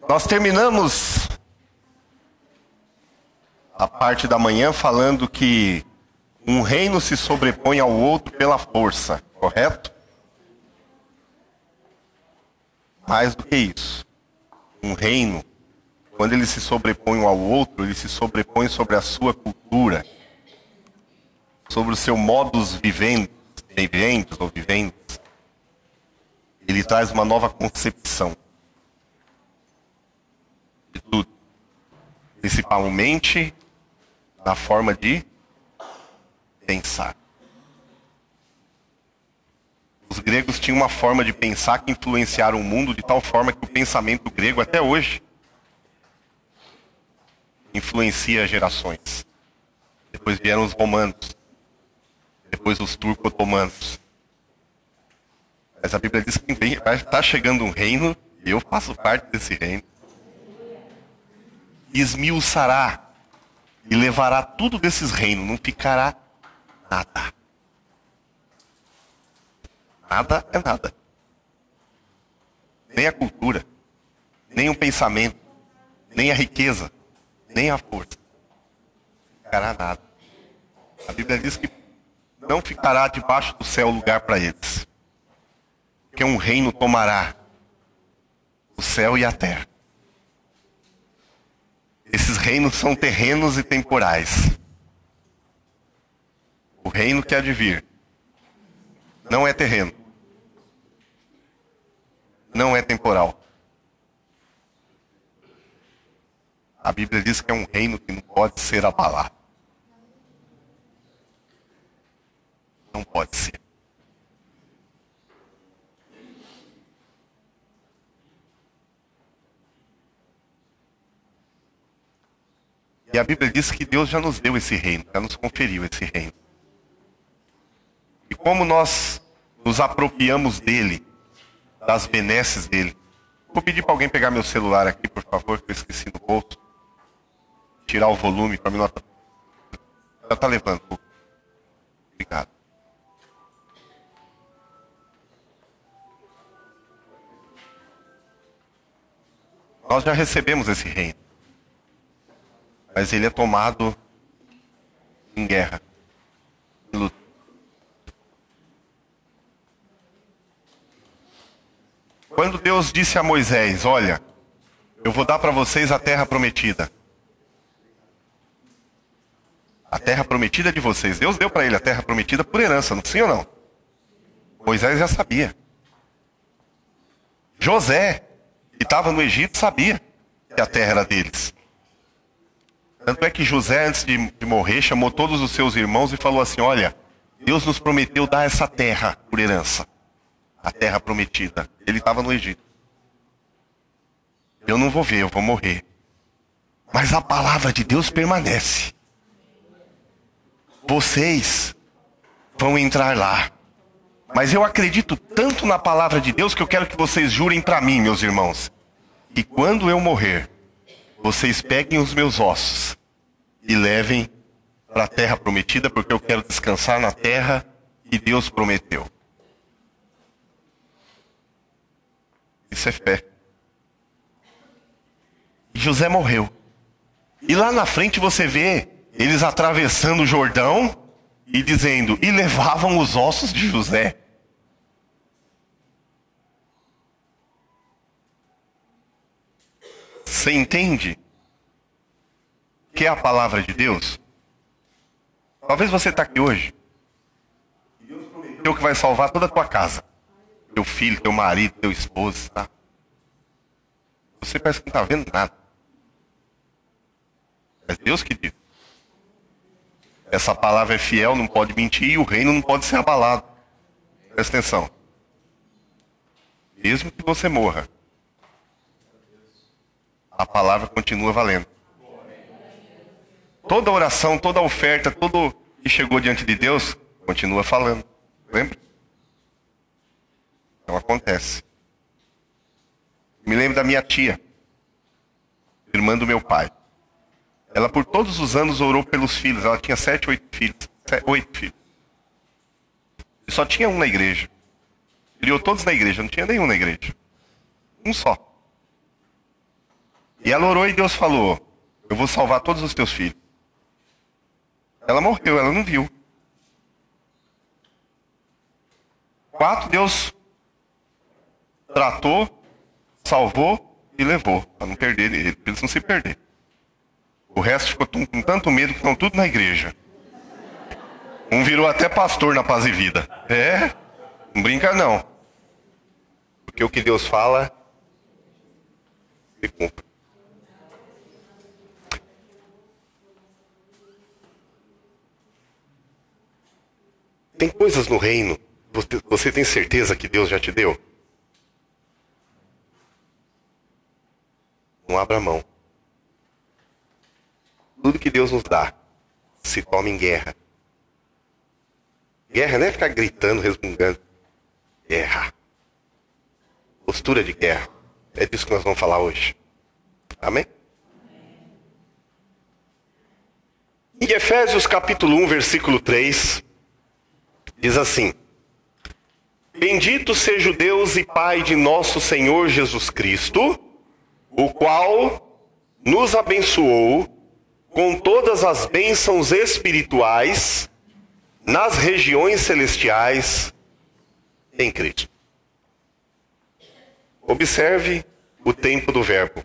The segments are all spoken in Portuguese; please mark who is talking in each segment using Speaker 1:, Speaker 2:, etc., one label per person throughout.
Speaker 1: Nós terminamos a parte da manhã falando que um reino se sobrepõe ao outro pela força, correto? Mais do que isso. Um reino, quando ele se sobrepõe um ao outro, ele se sobrepõe sobre a sua cultura, sobre o seu modus vivendi, ou viventes. Ele traz uma nova concepção de tudo, principalmente na forma de pensar. Os gregos tinham uma forma de pensar que influenciaram o mundo de tal forma que o pensamento grego até hoje influencia gerações. Depois vieram os romanos, depois os turco-otomanos. Mas a Bíblia diz que está chegando um reino, e eu faço parte desse reino, e esmiuçará e levará tudo desses reinos, não ficará nada. Nada é nada. Nem a cultura, nem o pensamento, nem a riqueza, nem a força. Não ficará nada. A Bíblia diz que não ficará debaixo do céu lugar para eles. Porque um reino tomará o céu e a terra. Esses reinos são terrenos e temporais. O reino que há de vir não é terreno. Não é temporal. A Bíblia diz que é um reino que não pode ser abalado. Não pode ser. E a Bíblia diz que Deus já nos deu esse reino, já nos conferiu esse reino. E como nós nos apropriamos dele, das benesses dele. Vou pedir para alguém pegar meu celular aqui, por favor, que eu esqueci no bolso. Tirar o volume para mim. Já está levando. Obrigado. Nós já recebemos esse reino. Mas ele é tomado em guerra, em luta. Quando Deus disse a Moisés, olha, eu vou dar para vocês a terra prometida. A terra prometida de vocês. Deus deu para ele a terra prometida por herança, não sim ou não? Moisés já sabia. José, que estava no Egito, sabia que a terra era deles. Tanto é que José, antes de morrer, chamou todos os seus irmãos e falou assim, olha, Deus nos prometeu dar essa terra por herança. A terra prometida. Ele estava no Egito. Eu não vou ver, eu vou morrer. Mas a palavra de Deus permanece. Vocês vão entrar lá. Mas eu acredito tanto na palavra de Deus que eu quero que vocês jurem para mim, meus irmãos, que quando eu morrer, vocês peguem os meus ossos e levem para a terra prometida, porque eu quero descansar na terra que Deus prometeu. Isso é fé. E José morreu. E lá na frente você vê eles atravessando o Jordão e dizendo, e levavam os ossos de José. Você entende que é a palavra de Deus? Talvez você está aqui hoje. Deus prometeu que vai salvar toda a tua casa. Teu filho, teu marido, teu esposo, tá? Você parece que não está vendo nada. É Deus que diz. Essa palavra é fiel, não pode mentir e o reino não pode ser abalado. Presta atenção. Mesmo que você morra, a palavra continua valendo. Toda oração, toda oferta, tudo que chegou diante de Deus, continua falando. Lembra? Não acontece. Me lembro da minha tia, irmã do meu pai. Ela por todos os anos orou pelos filhos. Ela tinha 7, 8 filhos. 8 filhos. E só tinha um na igreja. Criou todos na igreja, não tinha nenhum na igreja. Um só. E ela orou e Deus falou: eu vou salvar todos os teus filhos. Ela morreu, ela não viu. 4, Deus tratou, salvou e levou, para não perder ele, para eles não se perder. O resto ficou com tanto medo que estão tudo na igreja. Um virou até pastor na Paz e Vida. Não brinca não. Porque o que Deus fala, se cumpre. Tem coisas no reino, você tem certeza que Deus já te deu? Não abra mão. Tudo que Deus nos dá se toma em guerra. Guerra não é ficar gritando, resmungando. Guerra. Postura de guerra. É disso que nós vamos falar hoje. Amém? Em Efésios capítulo 1, versículo 3, diz assim: bendito seja o Deus e Pai de nosso Senhor Jesus Cristo, o qual nos abençoou com todas as bênçãos espirituais nas regiões celestiais em Cristo. Observe o tempo do verbo.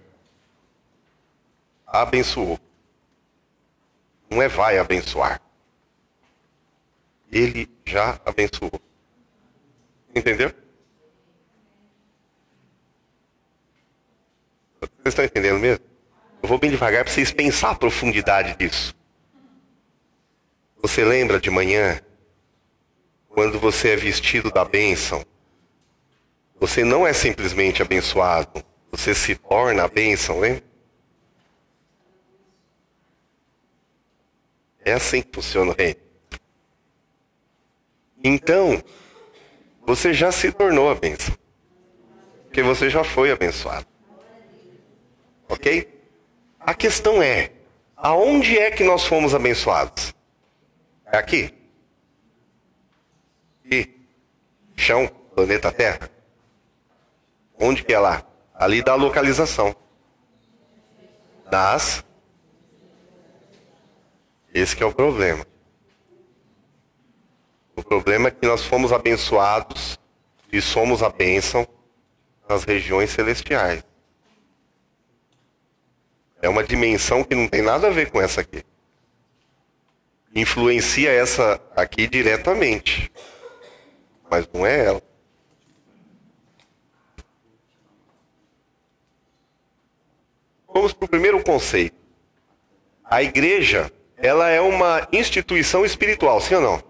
Speaker 1: Abençoou. Não é vai abençoar. Ele já abençoou. Entendeu? Vocês estão entendendo mesmo? Eu vou bem devagar para vocês pensar a profundidade disso. Você lembra de manhã, quando você é vestido da bênção, você não é simplesmente abençoado, você se torna a bênção, lembra? É assim que funciona o reino. Então, você já se tornou a bênção. Porque você já foi abençoado. Ok? A questão é, aonde é que nós fomos abençoados? É aqui? Aqui? Chão, planeta Terra? Onde que é lá? Ali dá a localização. Esse que é o problema. O problema é que nós fomos abençoados e somos a bênção nas regiões celestiais. É uma dimensão que não tem nada a ver com essa aqui. Influencia essa aqui diretamente, mas não é ela. Vamos para o primeiro conceito. A igreja, ela é uma instituição espiritual, sim ou não?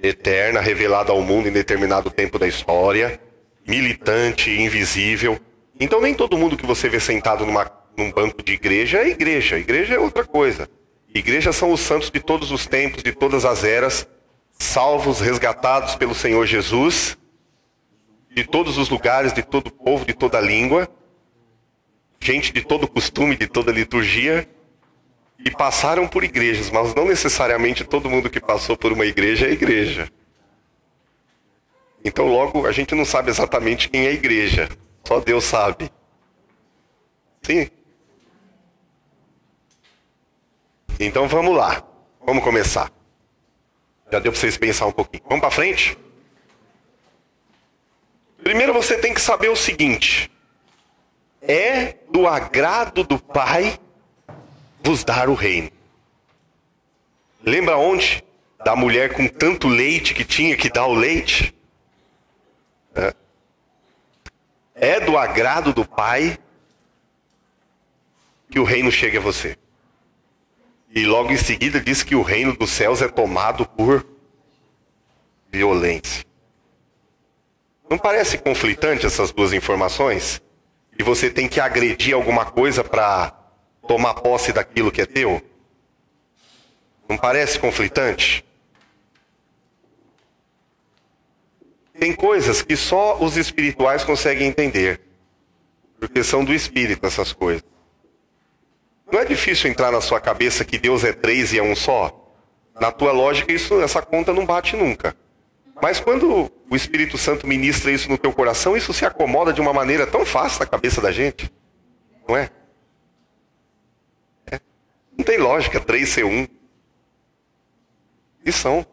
Speaker 1: Eterna, revelada ao mundo em determinado tempo da história, militante, invisível. Então nem todo mundo que você vê sentado num banco de igreja é igreja. Igreja é outra coisa. Igreja são os santos de todos os tempos, de todas as eras, salvos, resgatados pelo Senhor Jesus, de todos os lugares, de todo povo, de toda língua, gente de todo costume, de toda liturgia, e passaram por igrejas, mas não necessariamente todo mundo que passou por uma igreja é igreja. Então logo a gente não sabe exatamente quem é a igreja, só Deus sabe. Sim? Então vamos lá, vamos começar. Já deu para vocês pensar um pouquinho. Vamos para frente? Primeiro você tem que saber o seguinte: é do agrado do Pai vos dar o reino. Lembra onde? Da mulher com tanto leite que tinha que dar o leite? É do agrado do Pai que o reino chegue a você. E logo em seguida diz que o reino dos céus é tomado por violência. Não parece conflitante essas duas informações? E você tem que agredir alguma coisa para tomar posse daquilo que é teu? Não parece conflitante? Tem coisas que só os espirituais conseguem entender, porque são do espírito essas coisas. Não é difícil entrar na sua cabeça que Deus é 3 e é um só? Na tua lógica, essa conta não bate nunca. Mas quando o Espírito Santo ministra isso no teu coração, isso se acomoda de uma maneira tão fácil na cabeça da gente. Não é? Não tem lógica, 3 ser 1. E são.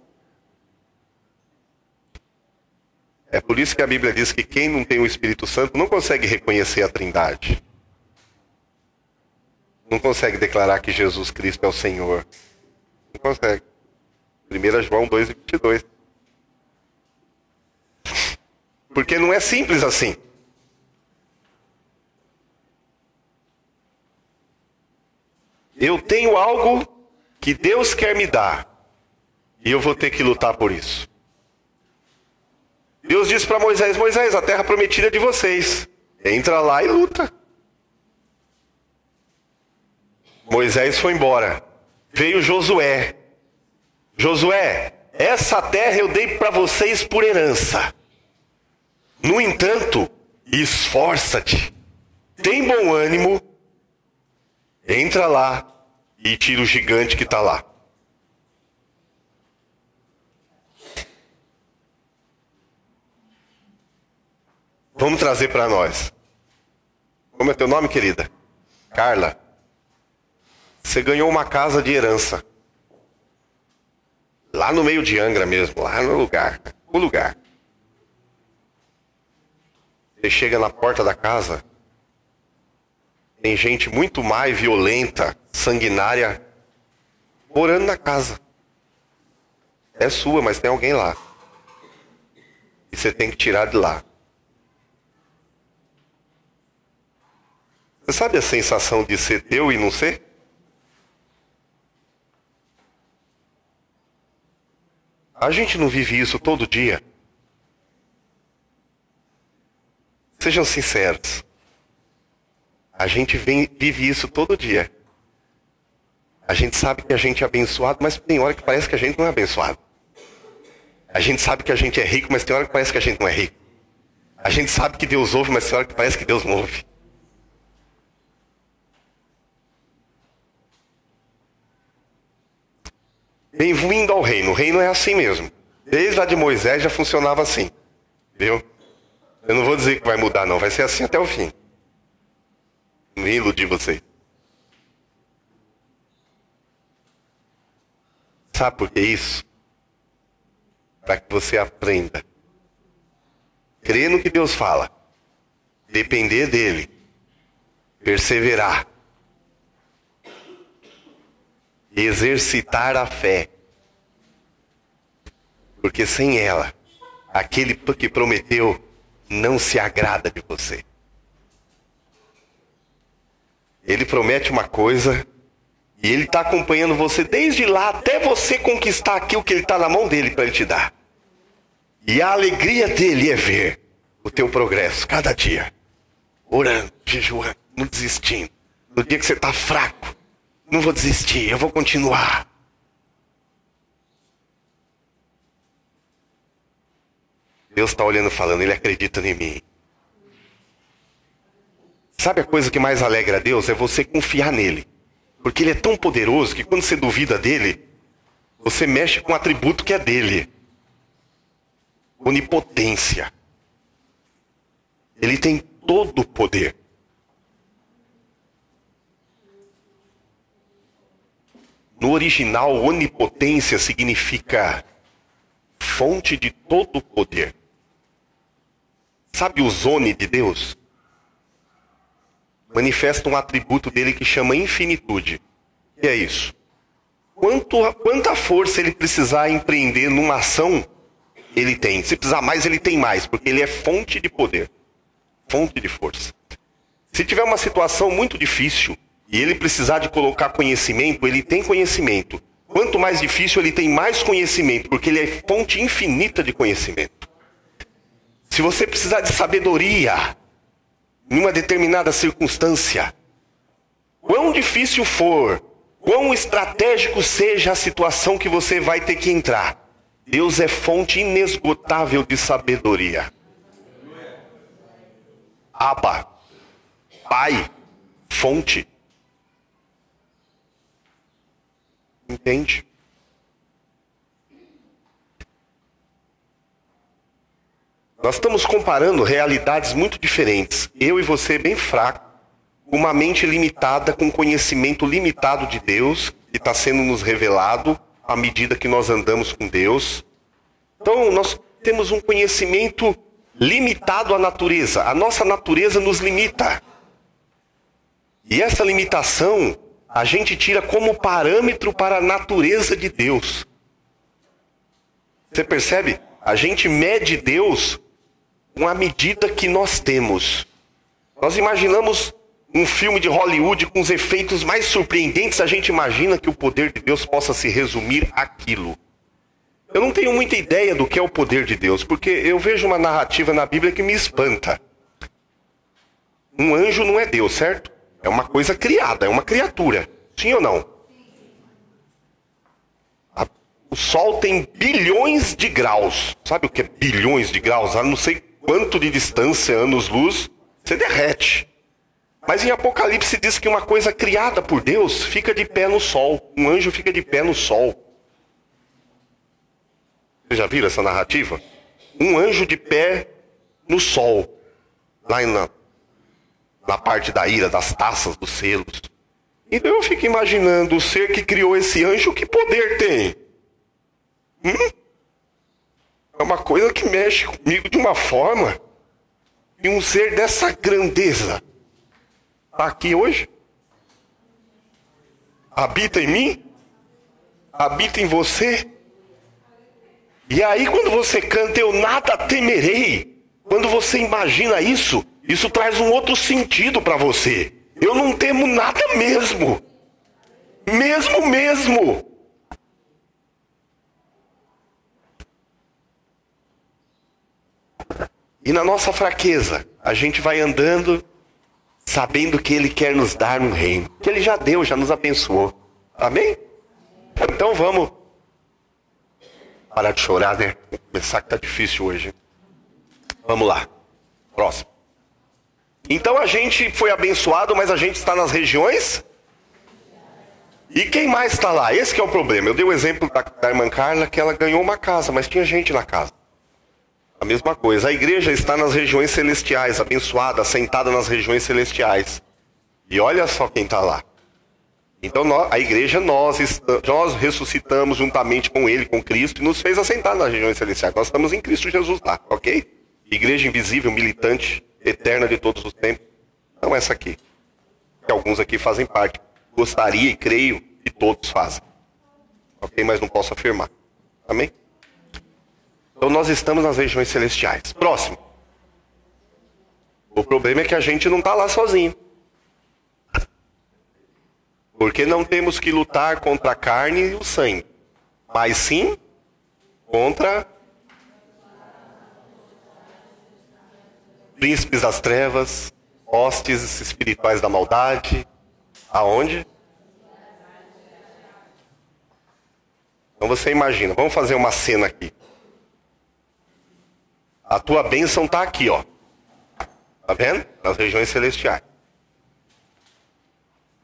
Speaker 1: É por isso que a Bíblia diz que quem não tem o Espírito Santo não consegue reconhecer a Trindade. Não consegue declarar que Jesus Cristo é o Senhor. Não consegue. 1 João 2:22. Porque não é simples assim. Eu tenho algo que Deus quer me dar. E eu vou ter que lutar por isso. Deus disse para Moisés: Moisés, a terra prometida é de vocês. Entra lá e luta. Moisés foi embora. Veio Josué. Josué, essa terra eu dei para vocês por herança. No entanto, esforça-te. Tem bom ânimo. Entra lá e tira o gigante que está lá. Vamos trazer para nós. Como é teu nome, querida? Carla. Você ganhou uma casa de herança. Lá no meio de Angra mesmo, lá no lugar. O lugar. Você chega na porta da casa, tem gente muito mais violenta, sanguinária, morando na casa. É sua, mas tem alguém lá. E você tem que tirar de lá. Você sabe a sensação de ser teu e não ser? A gente não vive isso todo dia. Sejam sinceros. A gente vive isso todo dia. A gente sabe que a gente é abençoado, mas tem hora que parece que a gente não é abençoado. A gente sabe que a gente é rico, mas tem hora que parece que a gente não é rico. A gente sabe que Deus ouve, mas tem hora que parece que Deus não ouve. Bem-vindo ao reino. O reino é assim mesmo. Desde lá de Moisés já funcionava assim. Viu? Eu não vou dizer que vai mudar não. Vai ser assim até o fim. Não ia iludir vocês. Sabe por que isso? Para que você aprenda. Crer no que Deus fala. Depender dele. Perseverar. Exercitar a fé. Porque sem ela, aquele que prometeu não se agrada de você. Ele promete uma coisa e ele está acompanhando você desde lá até você conquistar aquilo que ele está na mão dele para ele te dar. E a alegria dele é ver o teu progresso cada dia. Orando, jejuando, não desistindo. No dia que você está fraco, não vou desistir, eu vou continuar. Deus está olhando e falando, ele acredita em mim. Sabe a coisa que mais alegra a Deus? É você confiar nele. Porque ele é tão poderoso que quando você duvida dele, você mexe com um atributo que é dele. Onipotência. Ele tem todo o poder. No original, onipotência significa fonte de todo o poder. Sabe o zone de Deus? Manifesta um atributo dele que chama infinitude. O que é isso? Quanta força ele precisar empreender numa ação, ele tem. Se precisar mais, ele tem mais, porque ele é fonte de poder. Fonte de força. Se tiver uma situação muito difícil, e ele precisar de colocar conhecimento, ele tem conhecimento. Quanto mais difícil, ele tem mais conhecimento, porque ele é fonte infinita de conhecimento. Se você precisar de sabedoria, em uma determinada circunstância, quão difícil for, quão estratégico seja a situação que você vai ter que entrar, Deus é fonte inesgotável de sabedoria. Abba, Pai, fonte. Entende? Nós estamos comparando realidades muito diferentes. Eu e você bem fraco, uma mente limitada, com conhecimento limitado de Deus, que está sendo nos revelado à medida que nós andamos com Deus. Então, nós temos um conhecimento limitado à natureza. A nossa natureza nos limita. E essa limitação a gente tira como parâmetro para a natureza de Deus. Você percebe? A gente mede Deus com a medida que nós temos. Nós imaginamos um filme de Hollywood com os efeitos mais surpreendentes, a gente imagina que o poder de Deus possa se resumir àquilo. Eu não tenho muita ideia do que é o poder de Deus, porque eu vejo uma narrativa na Bíblia que me espanta. Um anjo não é Deus, certo? É uma coisa criada, é uma criatura. Sim ou não? O Sol tem bilhões de graus. Sabe o que é bilhões de graus? A não sei quanto de distância, anos-luz, você derrete. Mas em Apocalipse diz que uma coisa criada por Deus fica de pé no Sol. Um anjo fica de pé no Sol. Vocês já viram essa narrativa? Um anjo de pé no Sol. Lá na parte da ira, das taças, dos selos. Então eu fico imaginando o ser que criou esse anjo, que poder tem? É uma coisa que mexe comigo de uma forma. E um ser dessa grandeza está aqui hoje? Habita em mim? Habita em você? E aí quando você canta eu nada temerei, quando você imagina isso, isso traz um outro sentido para você. Eu não temo nada mesmo. Mesmo. E na nossa fraqueza, a gente vai andando sabendo que Ele quer nos dar um reino. Que Ele já deu, já nos abençoou. Amém? Então vamos parar de chorar, né? Vou começar que tá difícil hoje. Vamos lá. Próximo. Então a gente foi abençoado, mas a gente está nas regiões. E quem mais está lá? Esse que é o problema. Eu dei o exemplo da irmã Carla, que ela ganhou uma casa, mas tinha gente na casa. A mesma coisa. A igreja está nas regiões celestiais, abençoada, sentada nas regiões celestiais. E olha só quem está lá. Então a igreja, nós ressuscitamos juntamente com Ele, com Cristo, e nos fez assentar nas regiões celestiais. Nós estamos em Cristo Jesus lá, ok? Igreja invisível, militante, eterna de todos os tempos. Não essa aqui. Que alguns aqui fazem parte. Gostaria e creio que todos fazem. Ok? Mas não posso afirmar. Amém? Então nós estamos nas regiões celestiais. Próximo. O problema é que a gente não está lá sozinho. Porque não temos que lutar contra a carne e o sangue. Mas sim contra príncipes das trevas, hostes espirituais da maldade. Aonde? Então você imagina, vamos fazer uma cena aqui. A tua bênção está aqui, ó. Tá vendo? Nas regiões celestiais.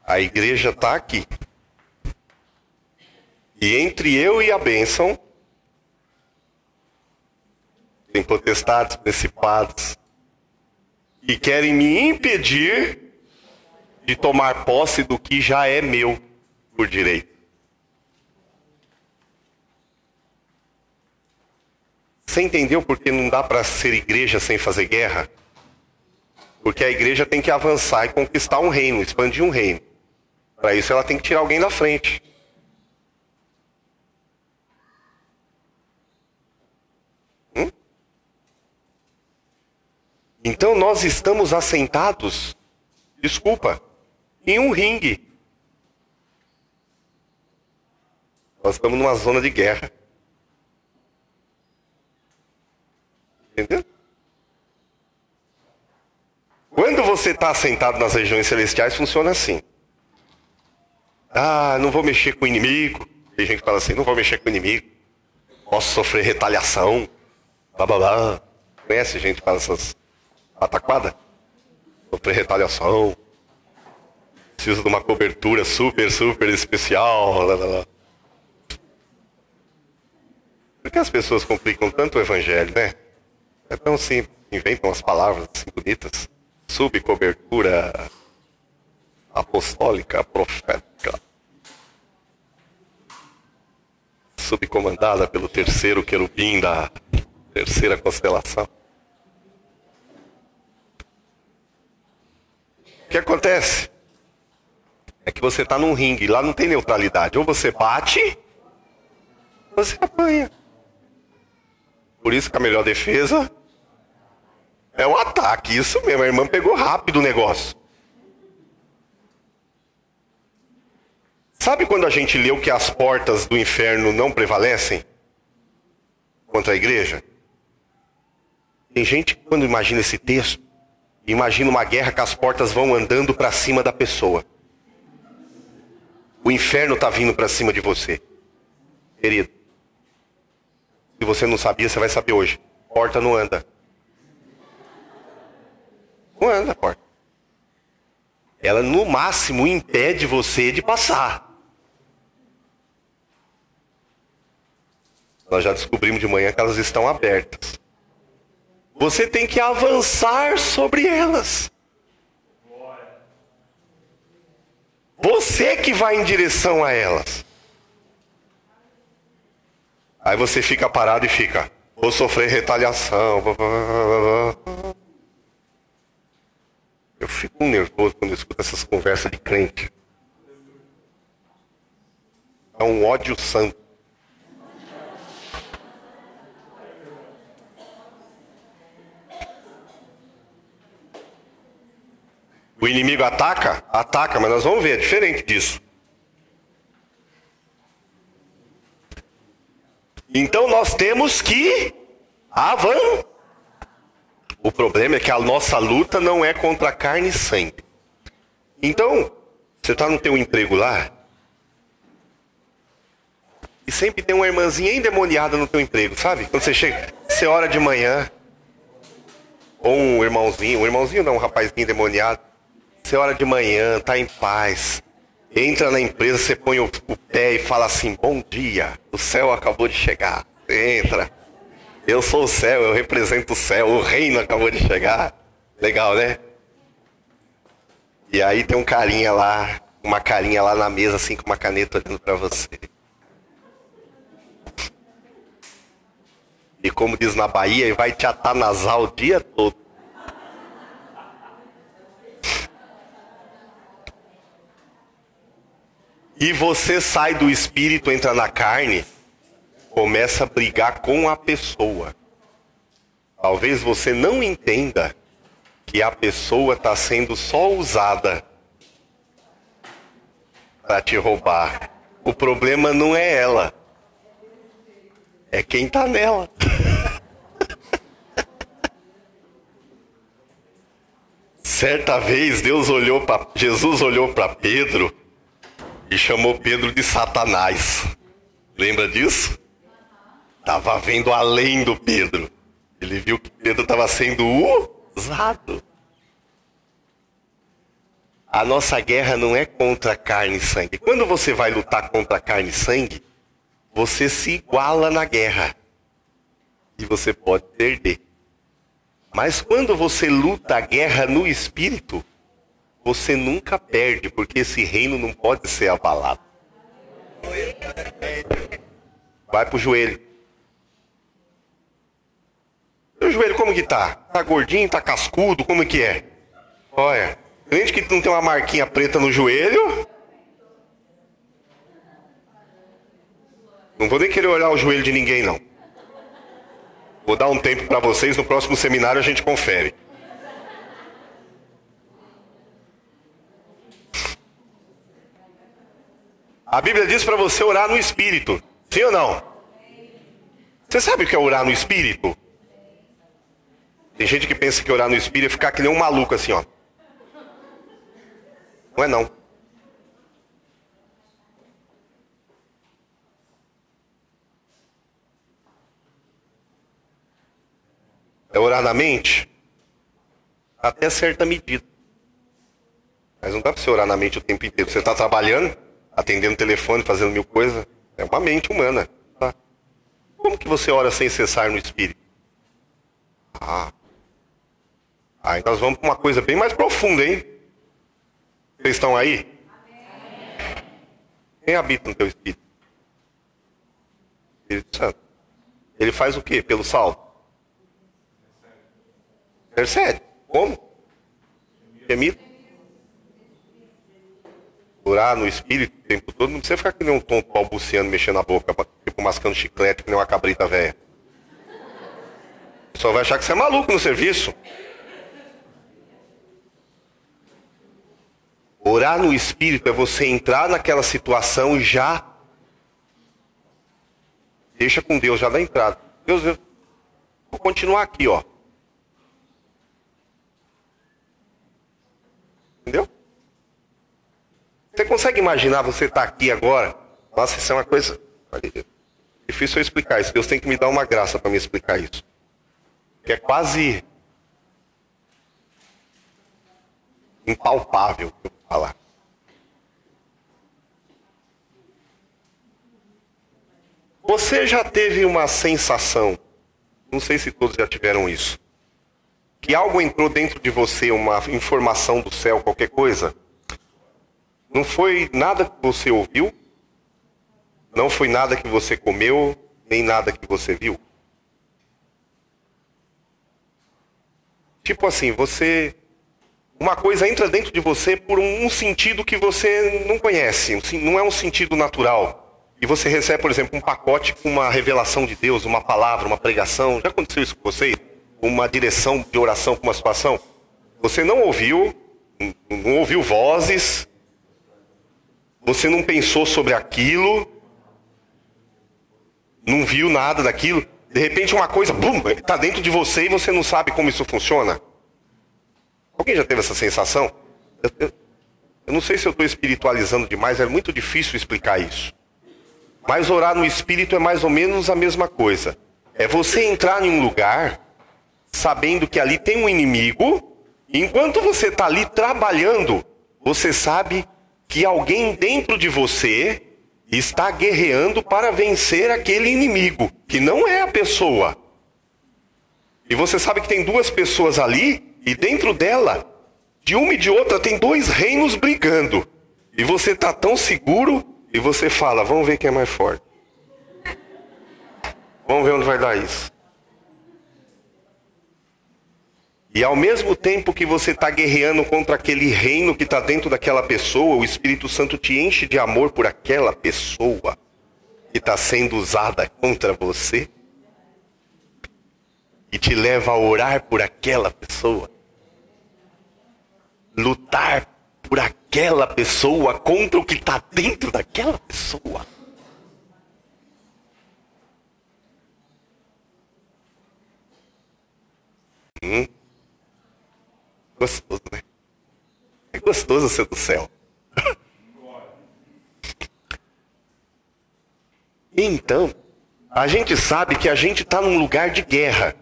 Speaker 1: A igreja está aqui. E entre eu e a bênção, tem potestades, principados, que querem me impedir de tomar posse do que já é meu por direito. Você entendeu por que não dá para ser igreja sem fazer guerra? Porque a igreja tem que avançar e conquistar um reino, expandir um reino. Para isso ela tem que tirar alguém da frente. Então nós estamos assentados, desculpa, em um ringue. Nós estamos numa zona de guerra. Entendeu? Quando você está assentado nas regiões celestiais, funciona assim. Ah, não vou mexer com o inimigo. Tem gente que fala assim, não vou mexer com o inimigo. Posso sofrer retaliação. Blá, blá, blá. Conhece gente que fala essas pataquadas? Sofrer retaliação. Preciso de uma cobertura super especial. Blá, blá, blá. Por que as pessoas complicam tanto o evangelho, né? É tão simples. Inventam umas palavras assim bonitas. Subcobertura. apostólica, profética, subcomandada pelo terceiro querubim da terceira constelação. O que acontece? É que você está num ringue, lá não tem neutralidade. Ou você bate, ou você apanha. Por isso que a melhor defesa é o ataque. Isso mesmo, a irmã pegou rápido o negócio. Sabe quando a gente leu que as portas do inferno não prevalecem contra a igreja? Tem gente que quando imagina esse texto, imagina uma guerra que as portas vão andando para cima da pessoa. O inferno está vindo para cima de você. Querido, se você não sabia, você vai saber hoje. Porta não anda. Não anda a porta. Ela no máximo impede você de passar. Nós já descobrimos de manhã que elas estão abertas. Você tem que avançar sobre elas. Você que vai em direção a elas. Aí você fica parado e fica, vou sofrer retaliação. Eu fico nervoso quando eu escuto essas conversas de crente. É um ódio santo. O inimigo ataca? Ataca, mas nós vamos ver, é diferente disso. Então nós temos que avançar. O problema é que a nossa luta não é contra carne e sangue. Então, você está no teu emprego lá, e sempre tem uma irmãzinha endemoniada no teu emprego, sabe? Quando você chega, você ora de manhã, ou um irmãozinho não, um rapazinho endemoniado. Você ora de manhã, tá em paz. Entra na empresa, você põe o pé e fala assim, bom dia, o céu acabou de chegar. Você entra. Eu sou o céu, eu represento o céu, o reino acabou de chegar. Legal, né? E aí tem um carinha lá, uma carinha lá na mesa, assim, com uma caneta olhando pra você. E como diz na Bahia, ele vai te atanasar o dia todo. E você sai do espírito, entra na carne, começa a brigar com a pessoa. Talvez você não entenda que a pessoa está sendo só usada para te roubar. O problema não é ela, é quem está nela. Certa vez Jesus olhou para Pedro e chamou Pedro de Satanás. Lembra disso? Estava vendo além do Pedro. Ele viu que Pedro estava sendo usado. A nossa guerra não é contra carne e sangue. Quando você vai lutar contra carne e sangue, você se iguala na guerra. E você pode perder. Mas quando você luta a guerra no espírito, você nunca perde, porque esse reino não pode ser abalado. Vai pro joelho. O joelho como que tá? Tá gordinho, tá cascudo, como que é? Olha, crente que não tem uma marquinha preta no joelho. Não vou nem querer olhar o joelho de ninguém, não. Vou dar um tempo para vocês, no próximo seminário a gente confere. A Bíblia diz para você orar no Espírito. Sim ou não? Você sabe o que é orar no Espírito? Tem gente que pensa que orar no Espírito é ficar que nem um maluco assim, ó. Não é não. É orar na mente até certa medida. Mas não dá para você orar na mente o tempo inteiro. Você está trabalhando, atendendo o telefone, fazendo mil coisas. É uma mente humana. Tá? Como que você ora sem cessar no Espírito? Aí nós vamos para uma coisa bem mais profunda, hein? Vocês estão aí? Quem habita no teu espírito? Espírito Santo. Ele faz o quê? Pelo salvo? Intercede. Como? Gemido. Orar no espírito o tempo todo. Não precisa ficar que nem um tonto balbuciando, mexendo a boca, tipo mascando chiclete, que nem uma cabrita velha. Só vai achar que você é maluco no serviço. Orar no espírito é você entrar naquela situação e já deixa com Deus, já dá entrada. Deus, eu vou continuar aqui, ó. Entendeu? Você consegue imaginar você estar aqui agora? Nossa, isso é uma coisa difícil eu explicar isso. Deus tem que me dar uma graça para me explicar isso. Que é quase impalpável eu falar. Você já teve uma sensação, não sei se todos já tiveram isso, que algo entrou dentro de você, uma informação do céu, qualquer coisa? Não foi nada que você ouviu, não foi nada que você comeu, nem nada que você viu. Tipo assim, uma coisa entra dentro de você por um sentido que você não conhece, não é um sentido natural. E você recebe, por exemplo, um pacote com uma revelação de Deus, uma palavra, uma pregação. Já aconteceu isso com você? Uma direção de oração com uma situação? Você não ouviu vozes, você não pensou sobre aquilo, não viu nada daquilo. De repente uma coisa, bum, está dentro de você e você não sabe como isso funciona. Alguém já teve essa sensação? Eu não sei se eu estou espiritualizando demais, é muito difícil explicar isso. Mas orar no espírito é mais ou menos a mesma coisa. É você entrar em um lugar, sabendo que ali tem um inimigo, e enquanto você está ali trabalhando, você sabe que alguém dentro de você está guerreando para vencer aquele inimigo, que não é a pessoa. E você sabe que tem duas pessoas ali, e dentro dela, de uma e de outra, tem dois reinos brigando. E você está tão seguro, e você fala, vamos ver quem é mais forte. Vamos ver onde vai dar isso. E ao mesmo tempo que você está guerreando contra aquele reino que está dentro daquela pessoa, o Espírito Santo te enche de amor por aquela pessoa que está sendo usada contra você. E te leva a orar por aquela pessoa. Lutar por aquela pessoa contra o que está dentro daquela pessoa. Gostoso, né? É gostoso ser do céu. Então, a gente sabe que a gente está num lugar de guerra.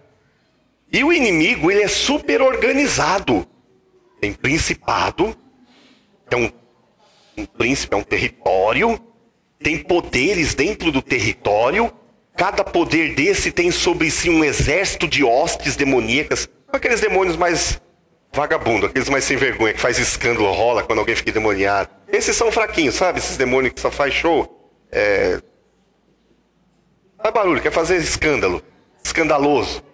Speaker 1: E o inimigo, ele é super organizado. Tem principado, é um príncipe, é um território, tem poderes dentro do território, cada poder desse tem sobre si um exército de hostes demoníacas, aqueles demônios mais vagabundos, aqueles mais sem vergonha, que faz escândalo, rola quando alguém fica endemoniado. Esses são fraquinhos, sabe? Esses demônios que só faz show, faz barulho, quer fazer escândalo, escandaloso.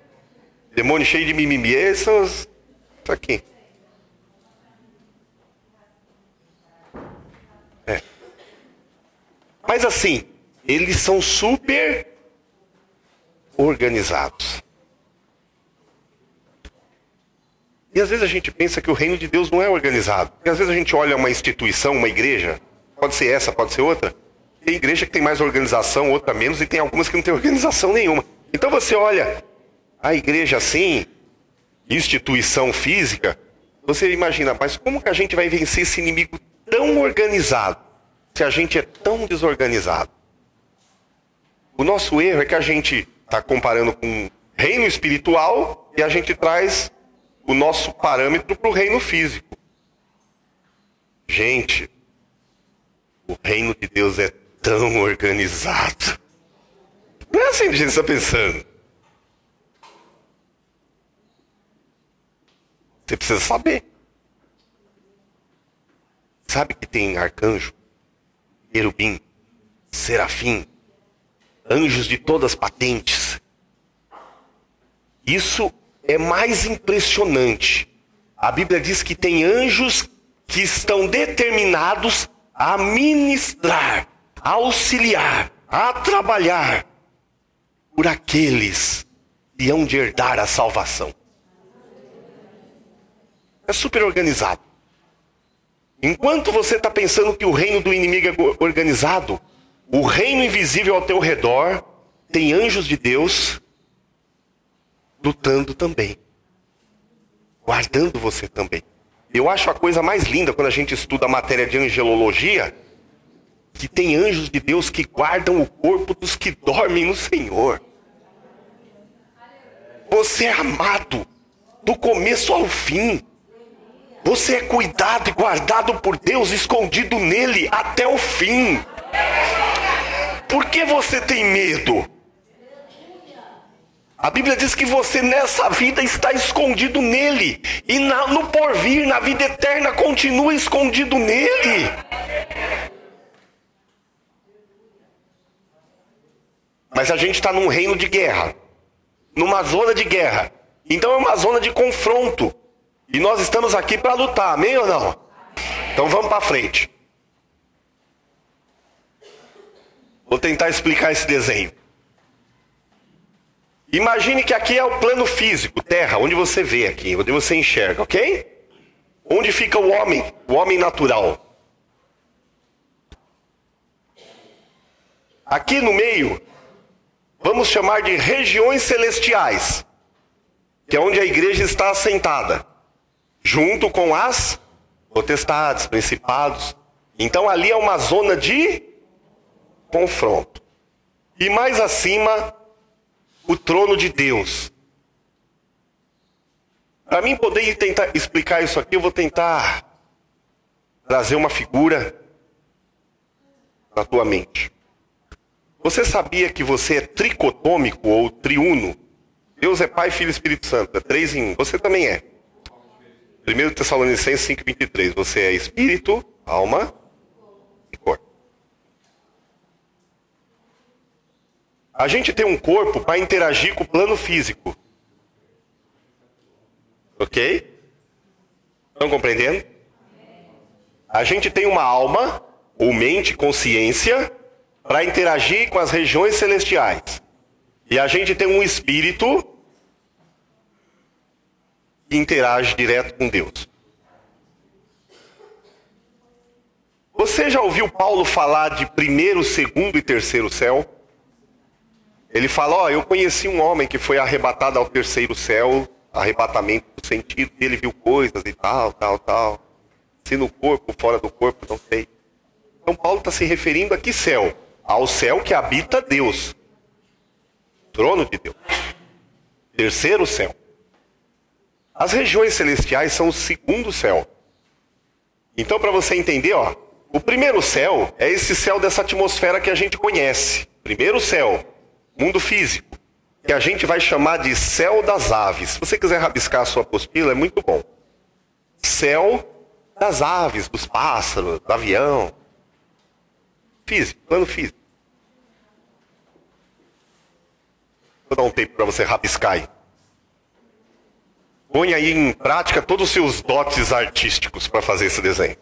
Speaker 1: Demônio cheio de mimimi, esses são os fraquinhos. Mas assim, eles são super organizados. E às vezes a gente pensa que o reino de Deus não é organizado. E às vezes a gente olha uma instituição, uma igreja, pode ser essa, pode ser outra. Tem igreja que tem mais organização, outra menos, e tem algumas que não tem organização nenhuma. Então você olha a igreja assim, instituição física, você imagina, mas como que a gente vai vencer esse inimigo tão organizado, se a gente é tão desorganizado? O nosso erro é que a gente está comparando com reino espiritual e a gente traz o nosso parâmetro para o reino físico. Gente, o reino de Deus é tão organizado. Não é assim que a gente está pensando. Você precisa saber. Sabe que tem arcanjo, querubim, serafim, anjos de todas as patentes. Isso é mais impressionante. A Bíblia diz que tem anjos que estão determinados a ministrar, a auxiliar, a trabalhar por aqueles que hão de herdar a salvação. É super organizado. Enquanto você está pensando que o reino do inimigo é organizado, o reino invisível ao teu redor tem anjos de Deus lutando também, guardando você também. Eu acho a coisa mais linda quando a gente estuda a matéria de angelologia, que tem anjos de Deus que guardam o corpo dos que dormem no Senhor. Você é amado do começo ao fim. Você é cuidado e guardado por Deus, escondido nele até o fim. Por que você tem medo? A Bíblia diz que você nessa vida está escondido nele. E no porvir, na vida eterna, continua escondido nele. Mas a gente está num reino de guerra. Numa zona de guerra. Então é uma zona de confronto. E nós estamos aqui para lutar, amém ou não? Então vamos para frente. Vou tentar explicar esse desenho. Imagine que aqui é o plano físico, terra, onde você vê aqui, onde você enxerga, ok? Onde fica o homem natural. Aqui no meio, vamos chamar de regiões celestiais, que é onde a igreja está assentada, junto com as potestades, principados. Então ali é uma zona de confronto. E mais acima, o trono de Deus. Para mim poder tentar explicar isso aqui, eu vou tentar trazer uma figura na tua mente. Você sabia que você é tricotômico ou triuno? Deus é Pai, Filho e Espírito Santo, é 3 em 1. Você também é. 1 Tessalonicenses 5:23. Você é espírito, alma e corpo. A gente tem um corpo para interagir com o plano físico. Ok? Estão compreendendo? A gente tem uma alma, ou mente, consciência, para interagir com as regiões celestiais. E a gente tem um espírito que interage direto com Deus. Você já ouviu Paulo falar de primeiro, segundo e terceiro céu? Ele fala, eu conheci um homem que foi arrebatado ao terceiro céu, arrebatamento do sentido, e ele viu coisas e tal. Se no corpo, fora do corpo, não sei. Então Paulo está se referindo a que céu? Ao céu que habita Deus. Trono de Deus. Terceiro céu. As regiões celestiais são o segundo céu. Então, para você entender, o primeiro céu é esse céu dessa atmosfera que a gente conhece. Primeiro céu, mundo físico, que a gente vai chamar de céu das aves. Se você quiser rabiscar a sua apostila, é muito bom. Céu das aves, dos pássaros, do avião. Físico, plano físico. Vou dar um tempo para você rabiscar aí. Põe aí em prática todos os seus dotes artísticos para fazer esse desenho.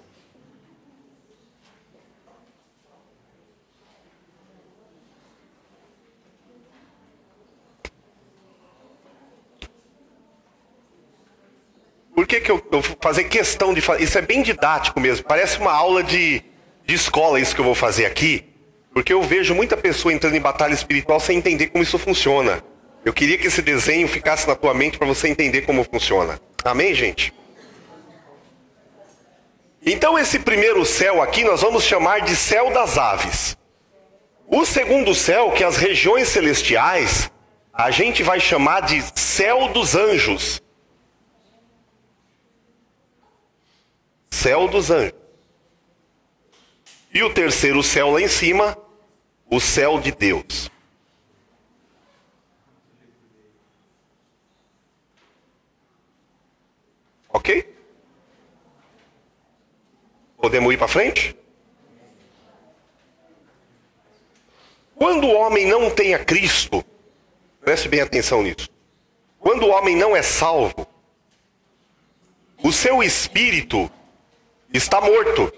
Speaker 1: Por que eu vou fazer questão de fazer? Isso é bem didático mesmo. Parece uma aula de escola isso que eu vou fazer aqui. Porque eu vejo muita pessoa entrando em batalha espiritual sem entender como isso funciona. Eu queria que esse desenho ficasse na tua mente para você entender como funciona. Amém, gente? Então esse primeiro céu aqui nós vamos chamar de céu das aves. O segundo céu, que é as regiões celestiais, a gente vai chamar de céu dos anjos. Céu dos anjos. E o terceiro céu lá em cima, o céu de Deus. Ok? Podemos ir para frente? Quando o homem não tem a Cristo, preste bem atenção nisso. Quando o homem não é salvo, o seu espírito está morto.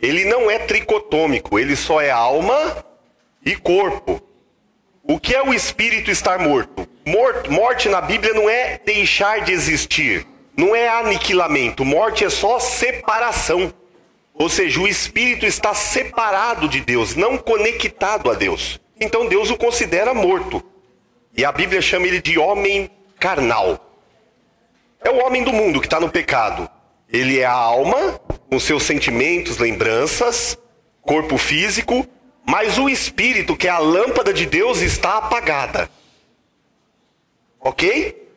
Speaker 1: Ele não é tricotômico, ele só é alma e corpo. O que é o espírito estar morto? Morte na Bíblia não é deixar de existir, não é aniquilamento. Morte é só separação. Ou seja, o espírito está separado de Deus, não conectado a Deus. Então Deus o considera morto. E a Bíblia chama ele de homem carnal. É o homem do mundo que está no pecado. Ele é a alma, com seus sentimentos, lembranças, corpo físico, mas o espírito, que é a lâmpada de Deus, está apagada. Ok?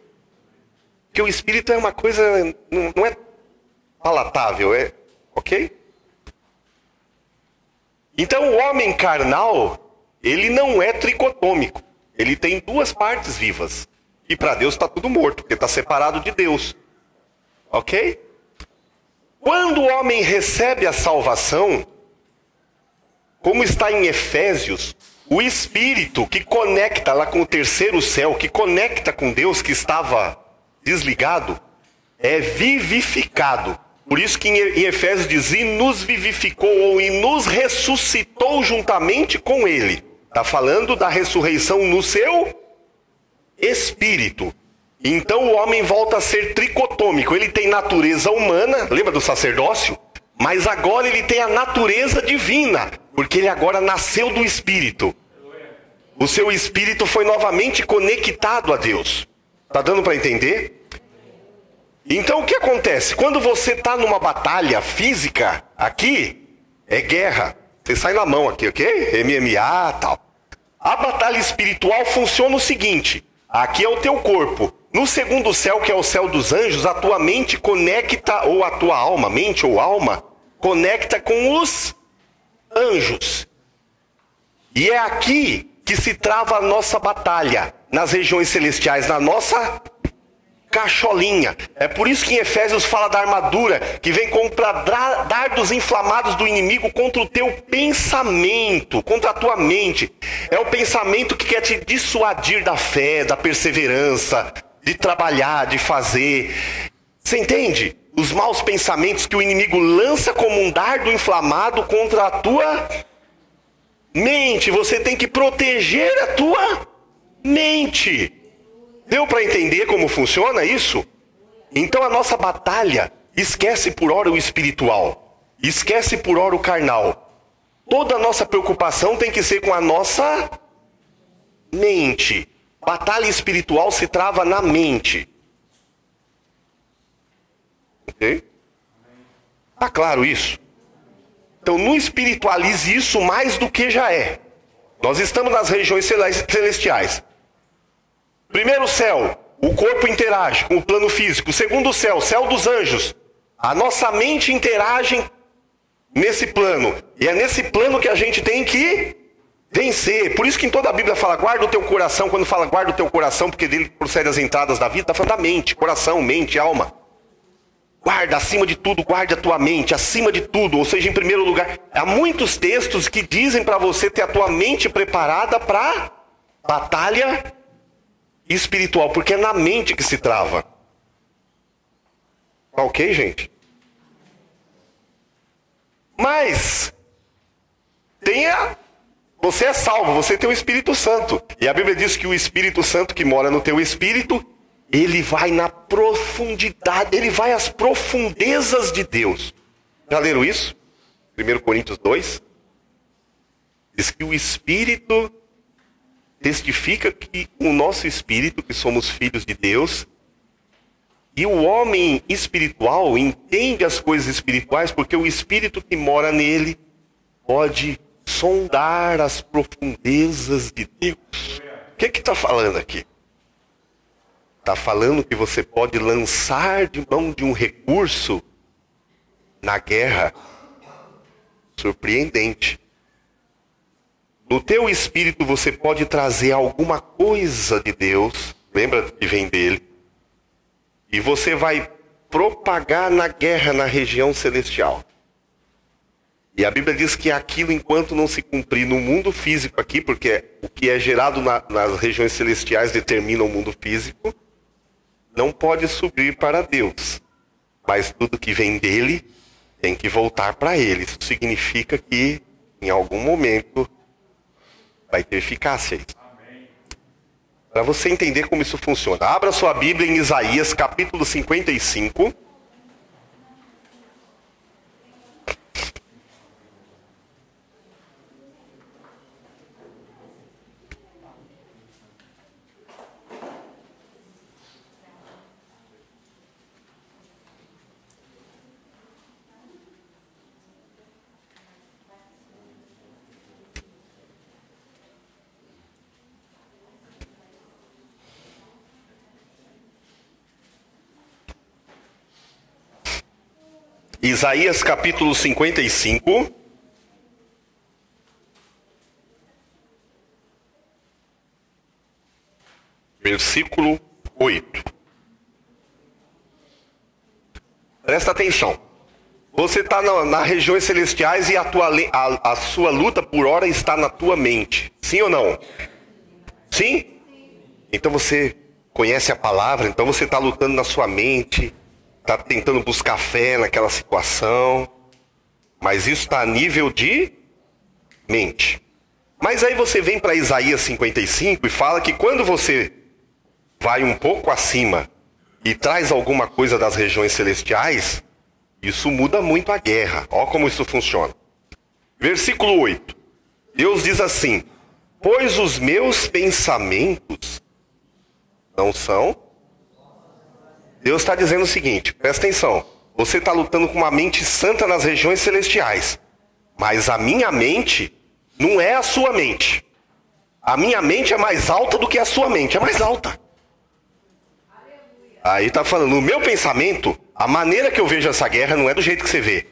Speaker 1: Porque o espírito é uma coisa, não é palatável, é ok? Então o homem carnal, ele não é tricotômico. Ele tem duas partes vivas. E para Deus está tudo morto, porque está separado de Deus. Ok? Quando o homem recebe a salvação, como está em Efésios, o Espírito que conecta lá com o terceiro céu, que conecta com Deus que estava desligado, é vivificado. Por isso que em Efésios diz, e nos vivificou, ou e nos ressuscitou juntamente com ele. Está falando da ressurreição no seu espírito. Então o homem volta a ser tricotômico. Ele tem natureza humana, lembra do sacerdócio? Mas agora ele tem a natureza divina, porque ele agora nasceu do espírito. O seu espírito foi novamente conectado a Deus. Está dando para entender? Então o que acontece? Quando você está numa batalha física, aqui é guerra. Você sai na mão aqui, ok? MMA, tal. A batalha espiritual funciona o seguinte. Aqui é o teu corpo. No segundo céu, que é o céu dos anjos, a tua mente conecta, ou a tua alma, mente ou alma, conecta com os anjos. E é aqui que se trava a nossa batalha, nas regiões celestiais, na nossa cacholinha. É por isso que em Efésios fala da armadura, que vem contra dardos inflamados do inimigo contra o teu pensamento, contra a tua mente. É o pensamento que quer te dissuadir da fé, da perseverança, de trabalhar, de fazer. Você entende? Os maus pensamentos que o inimigo lança como um dardo inflamado contra a tua mente. Você tem que proteger a tua mente. Deu para entender como funciona isso? Então a nossa batalha esquece por hora o espiritual, esquece por hora o carnal. Toda a nossa preocupação tem que ser com a nossa mente. Batalha espiritual se trava na mente. Ok? Tá claro isso? Então não espiritualize isso mais do que já é. Nós estamos nas regiões celestiais. Primeiro céu, o corpo interage com o plano físico. Segundo céu, céu dos anjos. A nossa mente interage nesse plano. E é nesse plano que a gente tem que vencer. Por isso que em toda a Bíblia fala, guarda o teu coração. Quando fala guarda o teu coração, porque dele procede as entradas da vida, está falando da mente, coração, mente, alma. Guarda, acima de tudo, guarde a tua mente, acima de tudo. Ou seja, em primeiro lugar, há muitos textos que dizem para você ter a tua mente preparada para batalha espiritual, porque é na mente que se trava. Ok, gente? Mas você é salvo, você tem o Espírito Santo. E a Bíblia diz que o Espírito Santo que mora no teu espírito, ele vai na profundidade, ele vai às profundezas de Deus. Já leram isso? 1 Coríntios 2. Diz que o Espírito testifica que o nosso espírito, que somos filhos de Deus, e o homem espiritual entende as coisas espirituais porque o espírito que mora nele pode sondar as profundezas de Deus. O que está falando aqui? Está falando que você pode lançar de mão de um recurso na guerra surpreendente. No teu espírito você pode trazer alguma coisa de Deus, lembra que vem dele, e você vai propagar na guerra na região celestial. E a Bíblia diz que aquilo, enquanto não se cumprir no mundo físico aqui, porque o que é gerado nas regiões celestiais determina o mundo físico, não pode subir para Deus. Mas tudo que vem dele tem que voltar para ele. Isso significa que, em algum momento, vai ter eficácia isso. Para você entender como isso funciona, abra sua Bíblia em Isaías capítulo 55. Isaías capítulo 55. Versículo 8. Presta atenção. Você está nas regiões celestiais e a sua luta por hora está na tua mente. Sim ou não? Sim? Então você conhece a palavra, então você está lutando na sua mente. Está tentando buscar fé naquela situação. Mas isso está a nível de mente. Mas aí você vem para Isaías 55 e fala que quando você vai um pouco acima e traz alguma coisa das regiões celestiais, isso muda muito a guerra. Olha como isso funciona. Versículo 8. Deus diz assim: pois os meus pensamentos não são... Deus está dizendo o seguinte, presta atenção. Você está lutando com uma mente santa nas regiões celestiais. Mas a minha mente não é a sua mente. A minha mente é mais alta do que a sua mente. É mais alta. Aí está falando, o meu pensamento, a maneira que eu vejo essa guerra não é do jeito que você vê.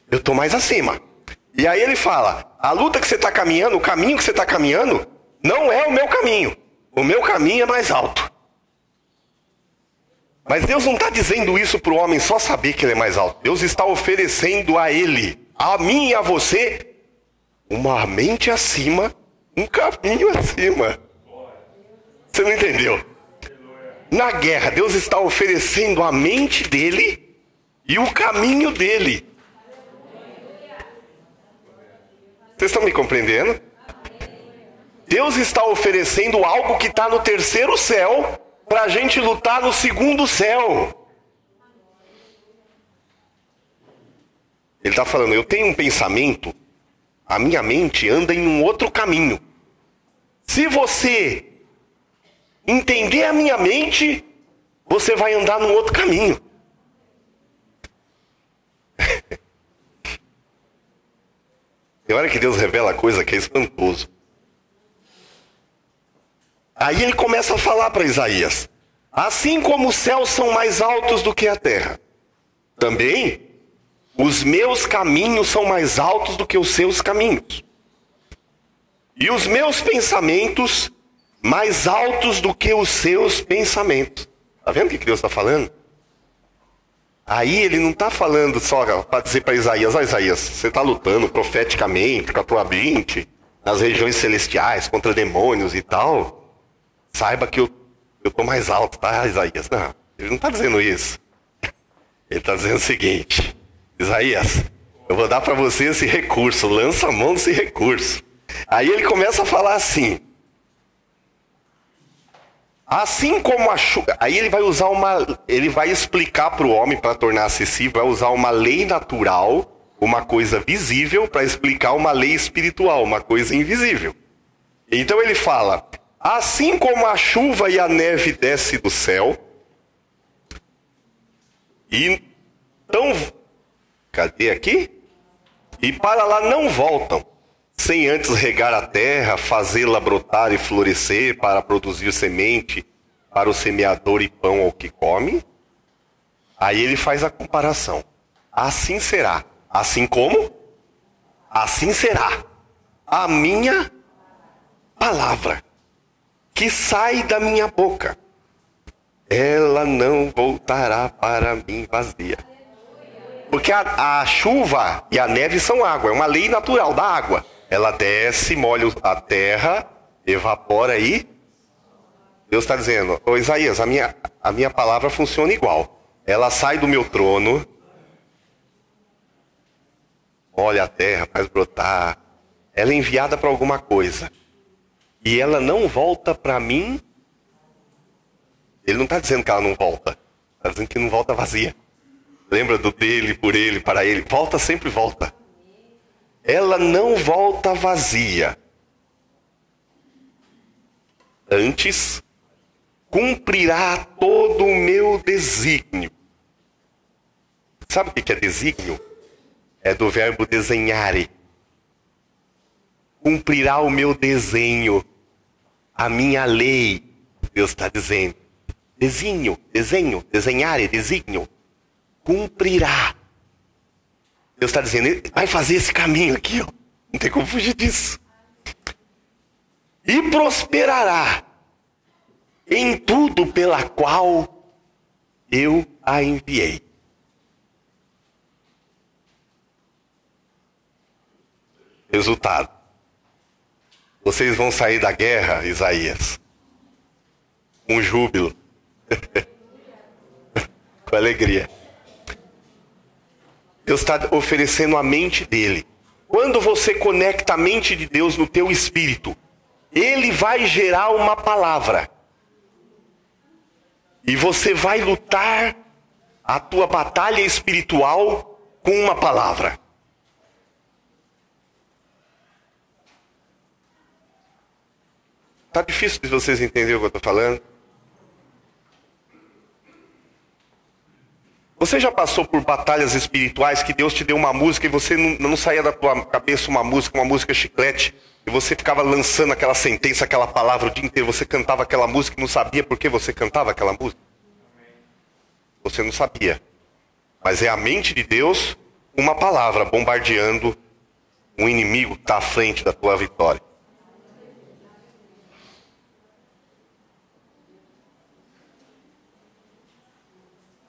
Speaker 1: Eu estou mais acima. E aí ele fala, a luta que você está caminhando, o caminho que você está caminhando, não é o meu caminho. O meu caminho é mais alto. Mas Deus não está dizendo isso para o homem só saber que ele é mais alto. Deus está oferecendo a ele, a mim e a você, uma mente acima, um caminho acima. Você não entendeu? Na guerra, Deus está oferecendo a mente dele e o caminho dele. Vocês estão me compreendendo? Deus está oferecendo algo que está no terceiro céu para a gente lutar no segundo céu. Ele está falando, eu tenho um pensamento, a minha mente anda em um outro caminho. Se você entender a minha mente, você vai andar num outro caminho. Tem hora que Deus revela coisa que é espantoso. Aí ele começa a falar para Isaías, assim como os céus são mais altos do que a terra, também os meus caminhos são mais altos do que os seus caminhos. E os meus pensamentos mais altos do que os seus pensamentos. Está vendo o que Deus está falando? Aí ele não está falando só para dizer para Isaías, ó Isaías, você está lutando profeticamente com a tua mente, nas regiões celestiais, contra demônios e tal. Saiba que eu estou mais alto, tá, Isaías? Não, ele não está dizendo isso. Ele está dizendo o seguinte, Isaías, eu vou dar para você esse recurso, lança a mão desse recurso. Aí ele começa a falar assim, assim como a chuva... Aí ele vai explicar para o homem, para tornar acessível, vai usar uma lei natural, uma coisa visível, para explicar uma lei espiritual, uma coisa invisível. Então ele fala... Assim como a chuva e a neve descem do céu, e então, cadê aqui? E para lá não voltam, sem antes regar a terra, fazê-la brotar e florescer, para produzir semente para o semeador e pão ao que come. Aí ele faz a comparação. Assim será. Assim como? Assim será a minha palavra que sai da minha boca, ela não voltará para mim vazia. Porque a chuva e a neve são água, é uma lei natural da água. Ela desce, molha a terra, evapora aí. Deus está dizendo, ô Isaías, a minha palavra funciona igual. Ela sai do meu trono, molha a terra, faz brotar. Ela é enviada para alguma coisa. E ela não volta para mim. Ele não está dizendo que ela não volta. Está dizendo que não volta vazia. Lembra do dele, por ele, para ele. Volta, sempre volta. Ela não volta vazia. Antes, cumprirá todo o meu desígnio. Sabe o que é desígnio? É do verbo desenhare. Cumprirá o meu desenho, a minha lei. Deus está dizendo. Desenho, desenhare, desígnio. Cumprirá. Deus está dizendo, ele vai fazer esse caminho aqui, ó. Não tem como fugir disso. E prosperará em tudo pela qual eu a enviei. Resultado. Vocês vão sair da guerra, Isaías, com júbilo. Com alegria. Deus está oferecendo a mente dele. Quando você conecta a mente de Deus no teu espírito, ele vai gerar uma palavra. E você vai lutar a tua batalha espiritual com uma palavra. Tá difícil de vocês entenderem o que eu estou falando? Você já passou por batalhas espirituais que Deus te deu uma música e você não saía da tua cabeça uma música chiclete, e você ficava lançando aquela sentença, aquela palavra o dia inteiro, você cantava aquela música e não sabia por que você cantava aquela música? Você não sabia. Mas é a mente de Deus, uma palavra bombardeando um inimigo que está à frente da tua vitória.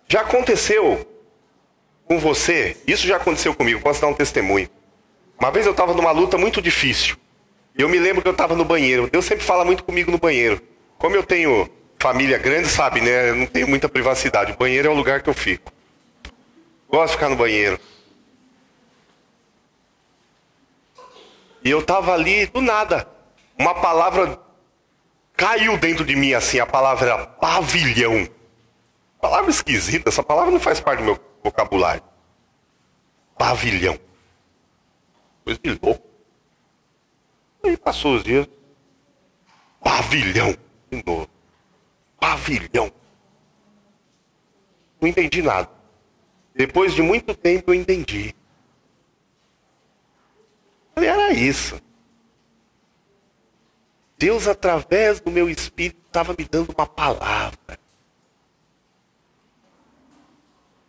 Speaker 1: Já aconteceu com você, isso já aconteceu comigo, posso dar um testemunho. Uma vez eu estava numa luta muito difícil. Eu me lembro que eu estava no banheiro. Deus sempre fala muito comigo no banheiro. Como eu tenho família grande, sabe, né? Eu não tenho muita privacidade. O banheiro é o lugar que eu fico. Gosto de ficar no banheiro. E eu estava ali, do nada. Uma palavra caiu dentro de mim assim, a palavra era pavilhão. Palavra esquisita, essa palavra não faz parte do meu vocabulário. Pavilhão. Coisa de louco. Aí passou os dias. Pavilhão. De novo. Pavilhão. Não entendi nada. Depois de muito tempo eu entendi. Era isso. Deus, através do meu espírito, estava me dando uma palavra.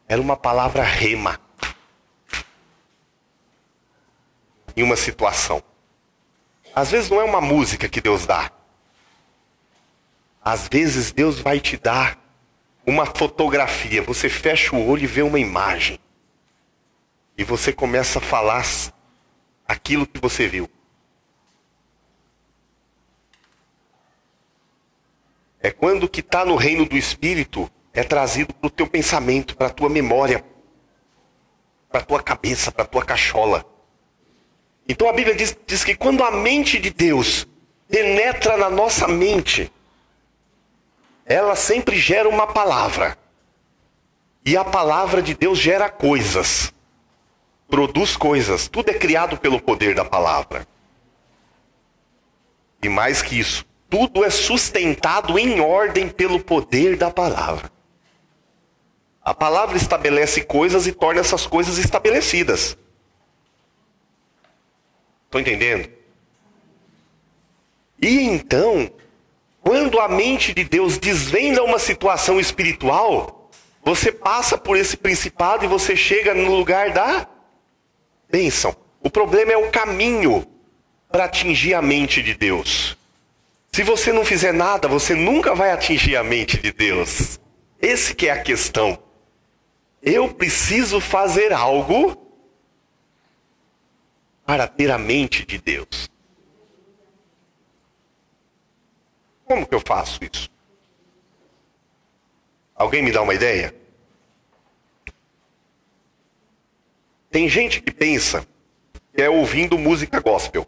Speaker 1: Era uma palavra rema. Em uma situação. Às vezes não é uma música que Deus dá. Às vezes Deus vai te dar uma fotografia. Você fecha o olho e vê uma imagem. E você começa a falar aquilo que você viu. É quando o que está no reino do Espírito é trazido para o teu pensamento, para a tua memória, para a tua cabeça, para a tua cachola. Então a Bíblia diz que quando a mente de Deus penetra na nossa mente, ela sempre gera uma palavra. E a palavra de Deus gera coisas. Produz coisas. Tudo é criado pelo poder da palavra. E mais que isso, tudo é sustentado em ordem pelo poder da palavra. A palavra estabelece coisas e torna essas coisas estabelecidas. Estão entendendo? E então, quando a mente de Deus desvenda uma situação espiritual, você passa por esse principado e você chega no lugar da bênção. O problema é o caminho para atingir a mente de Deus. Se você não fizer nada, você nunca vai atingir a mente de Deus. Esse que é a questão. Eu preciso fazer algo para ter a mente de Deus. Como que eu faço isso? Alguém me dá uma ideia? Tem gente que pensa que é ouvindo música gospel.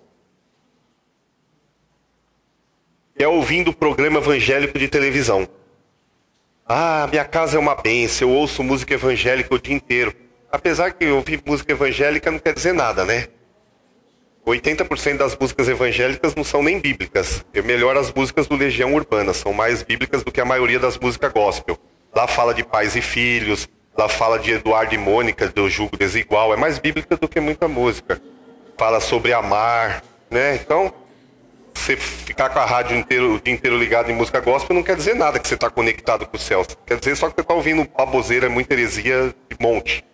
Speaker 1: Que é ouvindo programa evangélico de televisão. Ah, minha casa é uma bênção, eu ouço música evangélica o dia inteiro. Apesar que ouvir música evangélica não quer dizer nada, né? 80% das músicas evangélicas não são nem bíblicas. É melhor as músicas do Legião Urbana, são mais bíblicas do que a maioria das músicas gospel. Lá fala de pais e filhos, lá fala de Eduardo e Mônica, do Jugo Desigual. É mais bíblica do que muita música. Fala sobre amar, né? Então, você ficar com a rádio o dia inteiro ligado em música gospel não quer dizer nada que você está conectado com o céu. Quer dizer só que você está ouvindo baboseira, muita heresia de monte.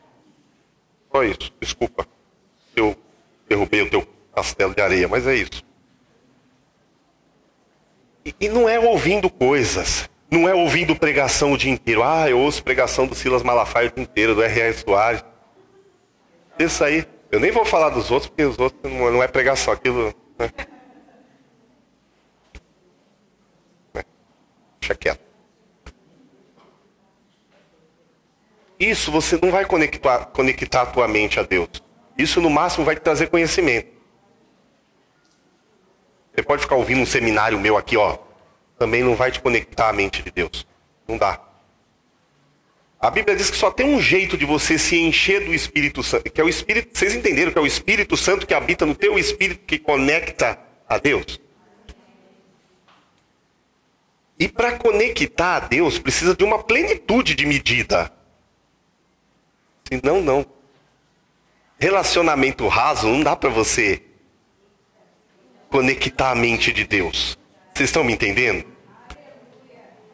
Speaker 1: Só isso, desculpa. Eu derrubei o teu castelo de areia, mas é isso. E não é ouvindo coisas, não é ouvindo pregação o dia inteiro. Ah, eu ouço pregação do Silas Malafaia o dia inteiro, do R.A. Soares. Isso aí, eu nem vou falar dos outros, porque os outros não é pregação, aquilo... Né? Deixa quieto. Isso você não vai conectar a tua mente a Deus. Isso no máximo vai te trazer conhecimento. Você pode ficar ouvindo um seminário meu aqui, ó. Também não vai te conectar à mente de Deus. Não dá. A Bíblia diz que só tem um jeito de você se encher do Espírito Santo. Que é o Espírito. Vocês entenderam que é o Espírito Santo que habita no teu espírito que conecta a Deus? E para conectar a Deus precisa de uma plenitude de medida. Senão, não. Relacionamento raso não dá para você conectar a mente de Deus. Vocês estão me entendendo?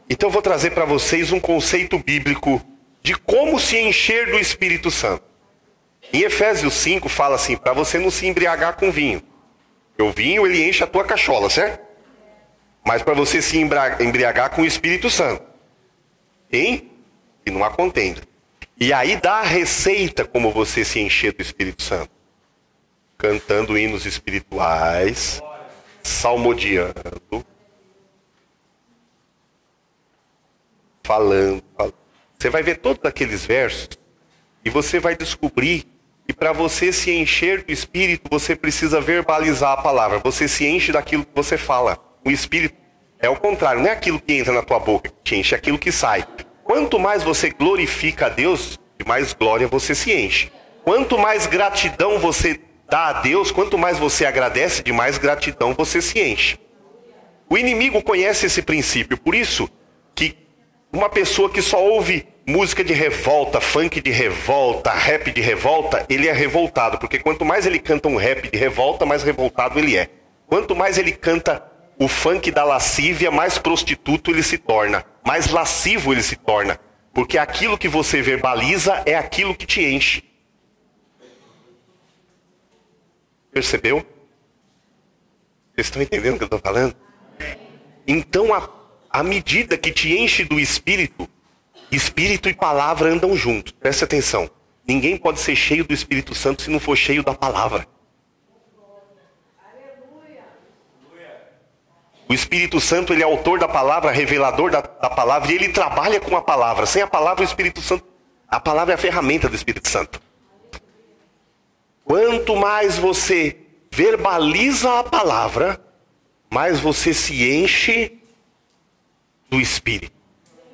Speaker 1: Então eu vou trazer para vocês um conceito bíblico de como se encher do Espírito Santo. Em Efésios 5 fala assim, para você não se embriagar com vinho. Porque o vinho ele enche a tua cachola, certo? Mas para você se embriagar com o Espírito Santo. Hein? E não há contenda. E aí dá a receita como você se encher do Espírito Santo. Cantando hinos espirituais, salmodiando, falando. Você vai ver todos aqueles versos e você vai descobrir que para você se encher do Espírito, você precisa verbalizar a palavra. Você se enche daquilo que você fala. O Espírito é o contrário, não é aquilo que entra na tua boca que te enche, é aquilo que sai. Quanto mais você glorifica a Deus, de mais glória você se enche. Quanto mais gratidão você dá a Deus, quanto mais você agradece, de mais gratidão você se enche. O inimigo conhece esse princípio, por isso que uma pessoa que só ouve música de revolta, funk de revolta, rap de revolta, ele é revoltado, porque quanto mais ele canta um rap de revolta, mais revoltado ele é. Quanto mais ele canta o funk da lascívia, mais prostituto ele se torna, mais lascivo ele se torna, porque aquilo que você verbaliza é aquilo que te enche. Percebeu? Vocês estão entendendo o que eu estou falando? Então, à medida que te enche do Espírito, Espírito e palavra andam juntos. Presta atenção. Ninguém pode ser cheio do Espírito Santo se não for cheio da palavra. O Espírito Santo, ele é autor da palavra, revelador da palavra, e ele trabalha com a palavra. Sem a palavra, o Espírito Santo... A palavra é a ferramenta do Espírito Santo. Quanto mais você verbaliza a palavra, mais você se enche do Espírito.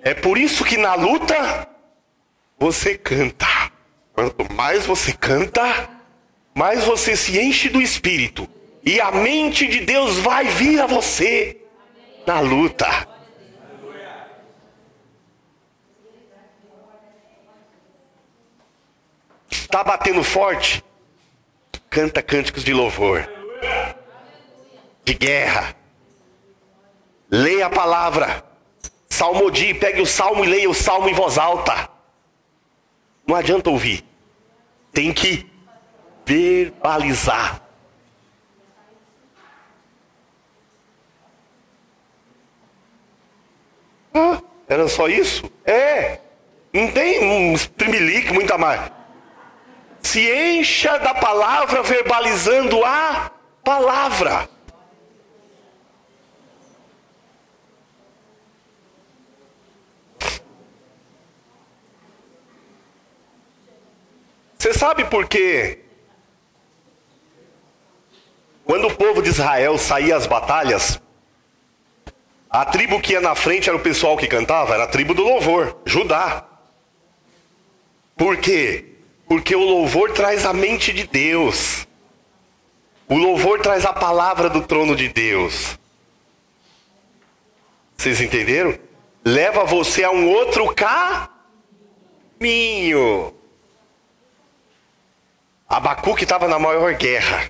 Speaker 1: É por isso que na luta, você canta. Quanto mais você canta, mais você se enche do Espírito. E a mente de Deus vai vir a você na luta. Está batendo forte? Canta cânticos de louvor, de guerra. Leia a palavra. Salmodie, pegue o salmo e leia o salmo em voz alta. Não adianta ouvir. Tem que verbalizar. Ah, era só isso? É. Não tem um trimelique, muita mais. Se encha da palavra, verbalizando a palavra. Você sabe por quê? Quando o povo de Israel saía às batalhas, a tribo que ia na frente era o pessoal que cantava, era a tribo do louvor, Judá. Por quê? Porque o louvor traz a mente de Deus. O louvor traz a palavra do trono de Deus. Vocês entenderam? Leva você a um outro caminho. Abacuque estava na maior guerra.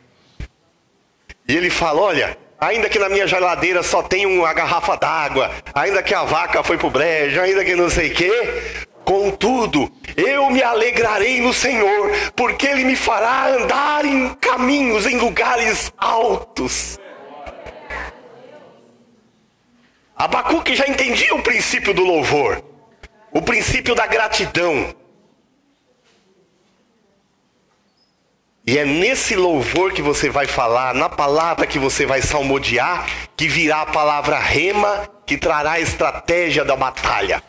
Speaker 1: E ele fala, olha, ainda que na minha geladeira só tem uma garrafa d'água, ainda que a vaca foi pro brejo, ainda que não sei o quê, contudo, eu me alegrarei no Senhor, porque Ele me fará andar em caminhos, em lugares altos. Abacuque já entendia o princípio do louvor, o princípio da gratidão. E é nesse louvor que você vai falar, na palavra que você vai salmodiar, que virá a palavra rema, que trará a estratégia da batalha.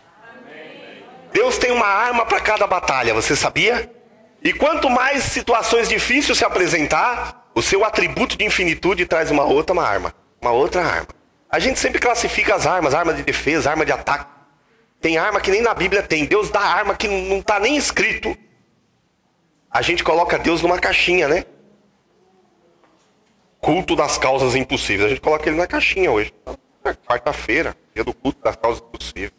Speaker 1: Deus tem uma arma para cada batalha, você sabia? E quanto mais situações difíceis se apresentar, o seu atributo de infinitude traz uma outra arma. Uma outra arma. A gente sempre classifica as armas, arma de defesa, arma de ataque. Tem arma que nem na Bíblia tem. Deus dá arma que não está nem escrito. A gente coloca Deus numa caixinha, né? Culto das causas impossíveis. A gente coloca ele na caixinha hoje. Quarta-feira, dia do culto das causas impossíveis.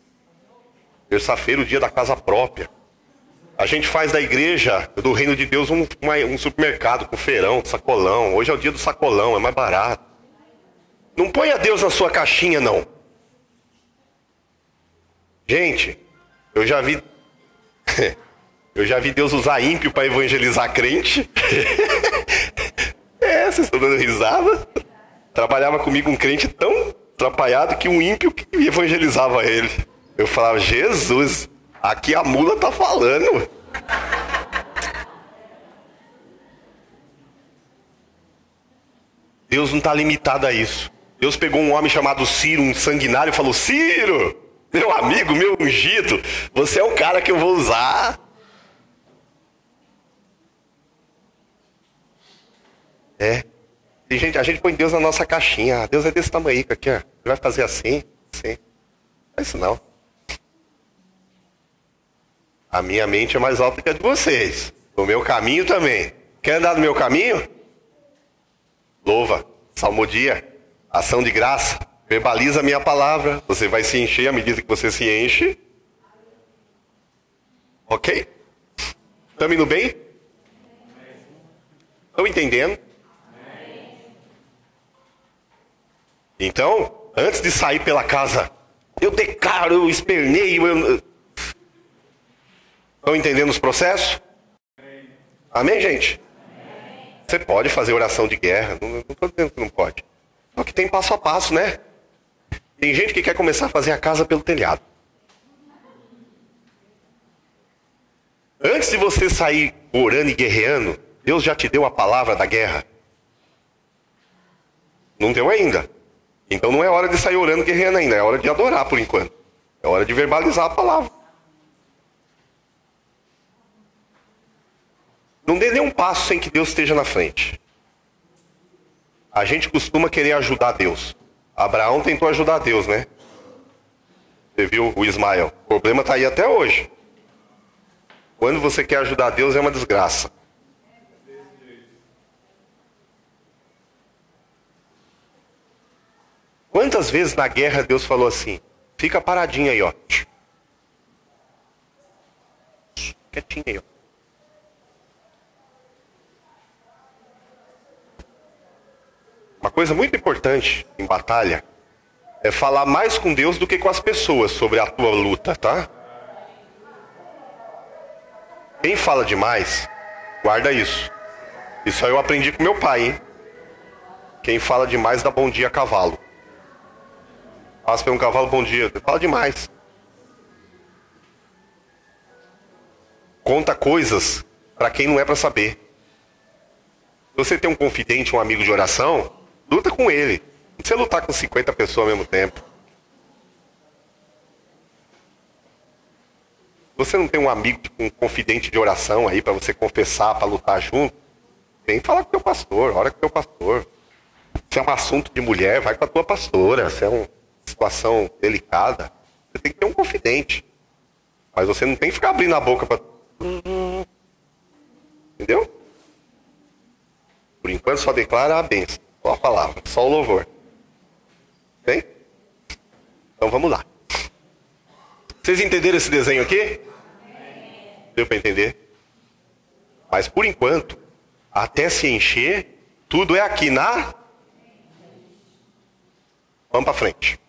Speaker 1: Terça-feira, o dia da casa própria. A gente faz da igreja, do reino de Deus, um supermercado com feirão, sacolão. Hoje é o dia do sacolão, é mais barato. Não ponha Deus na sua caixinha, não. Gente, eu já vi... Eu já vi Deus usar ímpio para evangelizar crente. Vocês estão dando risada? Trabalhava comigo um crente tão atrapalhado que um ímpio que evangelizava ele. Eu falava, Jesus, aqui a mula tá falando. Deus não está limitado a isso. Deus pegou um homem chamado Ciro, um sanguinário, e falou, Ciro, meu amigo, meu ungido, você é o cara que eu vou usar. Gente, a gente põe Deus na nossa caixinha. Deus é desse tamanho aqui, ó. Ele vai fazer assim, assim. Não é isso não. A minha mente é mais alta que a de vocês. O meu caminho também. Quer andar no meu caminho? Louva, salmodia, ação de graça. Verbaliza a minha palavra. Você vai se encher à medida que você se enche. Ok? Estamos indo bem? Estão entendendo? Então, antes de sair pela casa, eu declaro, eu esperneio. Estão entendendo os processos? Amém, gente? Você pode fazer oração de guerra, não estou dizendo que não pode. Só que tem passo a passo, né? Tem gente que quer começar a fazer a casa pelo telhado. Antes de você sair orando e guerreando, Deus já te deu a palavra da guerra? Não deu ainda. Então não é hora de sair orando e guerreando ainda, é hora de adorar por enquanto. É hora de verbalizar a palavra. Não dê nenhum passo sem que Deus esteja na frente. A gente costuma querer ajudar Deus. Abraão tentou ajudar Deus, né? Você viu o Ismael? O problema está aí até hoje. Quando você quer ajudar Deus é uma desgraça. Quantas vezes na guerra Deus falou assim, fica paradinho aí, ó. Quietinho aí, ó. Uma coisa muito importante em batalha é falar mais com Deus do que com as pessoas sobre a tua luta, tá? Quem fala demais, guarda isso. Isso aí eu aprendi com meu pai, hein? Quem fala demais dá bom dia a cavalo. Passa para um cavalo, bom dia. Fala demais. conta coisas para quem não é para saber. Se você tem um confidente, um amigo de oração, luta com ele. Não precisa lutar com 50 pessoas ao mesmo tempo. Você não tem um amigo, um confidente de oração aí para você confessar, para lutar junto? Vem falar com o teu pastor, ora com o teu pastor. Se é um assunto de mulher, vai com a tua pastora. Se é uma situação delicada, você tem que ter um confidente. Mas você não tem que ficar abrindo a boca para... Entendeu? Por enquanto só declara a bênção. Só a palavra, só o louvor. Ok? Então vamos lá. Vocês entenderam esse desenho aqui? Deu para entender? Mas por enquanto, até se encher, tudo é aqui na... Vamos para frente.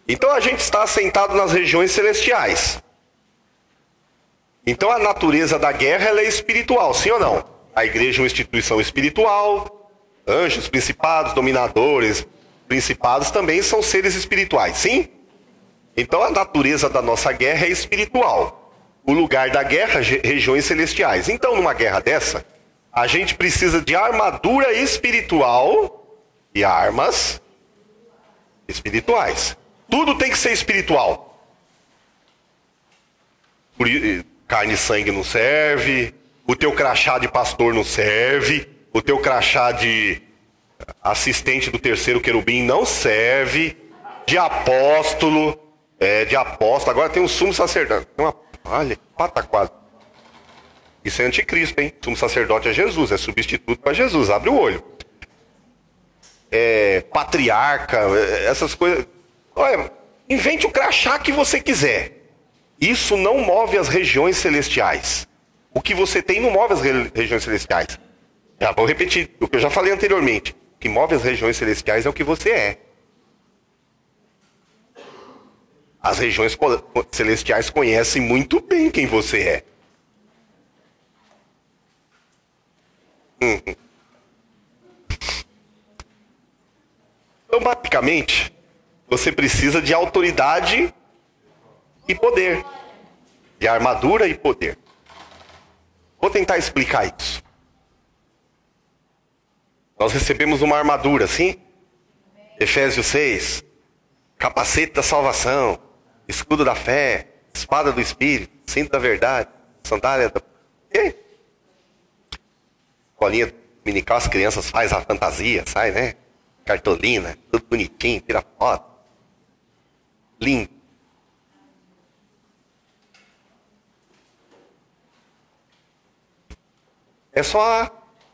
Speaker 1: Então a gente está assentado nas regiões celestiais. Então a natureza da guerra ela é espiritual, sim ou não? A igreja é uma instituição espiritual, anjos, principados, dominadores, principados também são seres espirituais, sim? Então a natureza da nossa guerra é espiritual. O lugar da guerra, regiões celestiais. Então numa guerra dessa, a gente precisa de armadura espiritual e armas espirituais. Tudo tem que ser espiritual. Carne e sangue não serve, o teu crachá de pastor não serve, o teu crachá de assistente do terceiro querubim não serve, de apóstolo, agora tem um sumo sacerdote, olha, pataquado. Isso é anticristo, hein? Sumo sacerdote é Jesus, é substituto para Jesus, abre o olho. Patriarca, essas coisas. Olha, invente o crachá que você quiser. Isso não move as regiões celestiais. O que você tem não move as regiões celestiais. Já vou repetir o que eu já falei anteriormente. O que move as regiões celestiais é o que você é. As regiões celestiais conhecem muito bem quem você é. Então, basicamente, você precisa de autoridade e poder. De armadura e poder. Vou tentar explicar isso. Nós recebemos uma armadura, sim? Efésios 6. Capacete da salvação. Escudo da fé. Espada do Espírito. Cinto da verdade. Sandália da... E? Escolinha dominical, as crianças fazem a fantasia, sai, né? Cartolina, tudo bonitinho, tira foto. Lindo.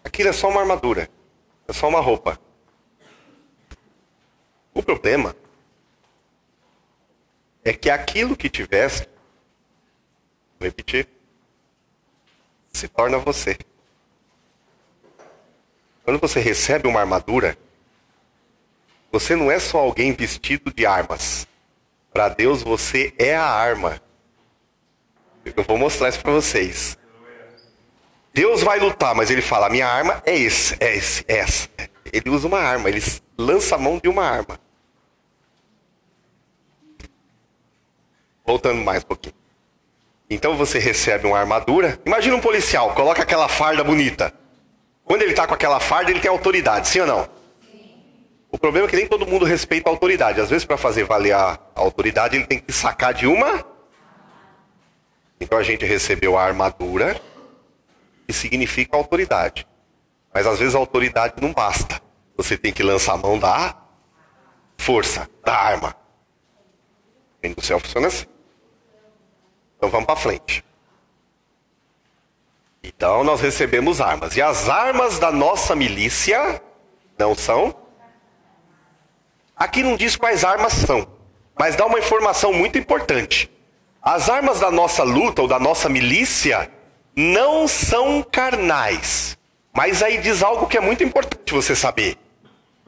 Speaker 1: Aquilo é só uma armadura. É só uma roupa. O problema é que aquilo que tivesse, vou repetir, se torna você. Quando você recebe uma armadura, você não é só alguém vestido de armas. Para Deus você é a arma. Eu vou mostrar isso para vocês. Deus vai lutar, mas ele fala, a minha arma é essa. Ele usa uma arma, ele lança a mão de uma arma. Voltando mais um pouquinho. Então você recebe uma armadura. Imagina um policial, coloca aquela farda bonita. Quando ele está com aquela farda, ele tem autoridade, sim ou não? Sim. O problema é que nem todo mundo respeita a autoridade. Às vezes, para fazer valer a autoridade, ele tem que sacar de uma. Então a gente recebeu a armadura, que significa autoridade. Mas às vezes a autoridade não basta. Você tem que lançar a mão da força, da arma. O reino do céu funciona assim. Então vamos para frente. Então nós recebemos armas. E as armas da nossa milícia não são... Aqui não diz quais armas são, mas dá uma informação muito importante. As armas da nossa luta ou da nossa milícia não são carnais. Mas aí diz algo que é muito importante você saber.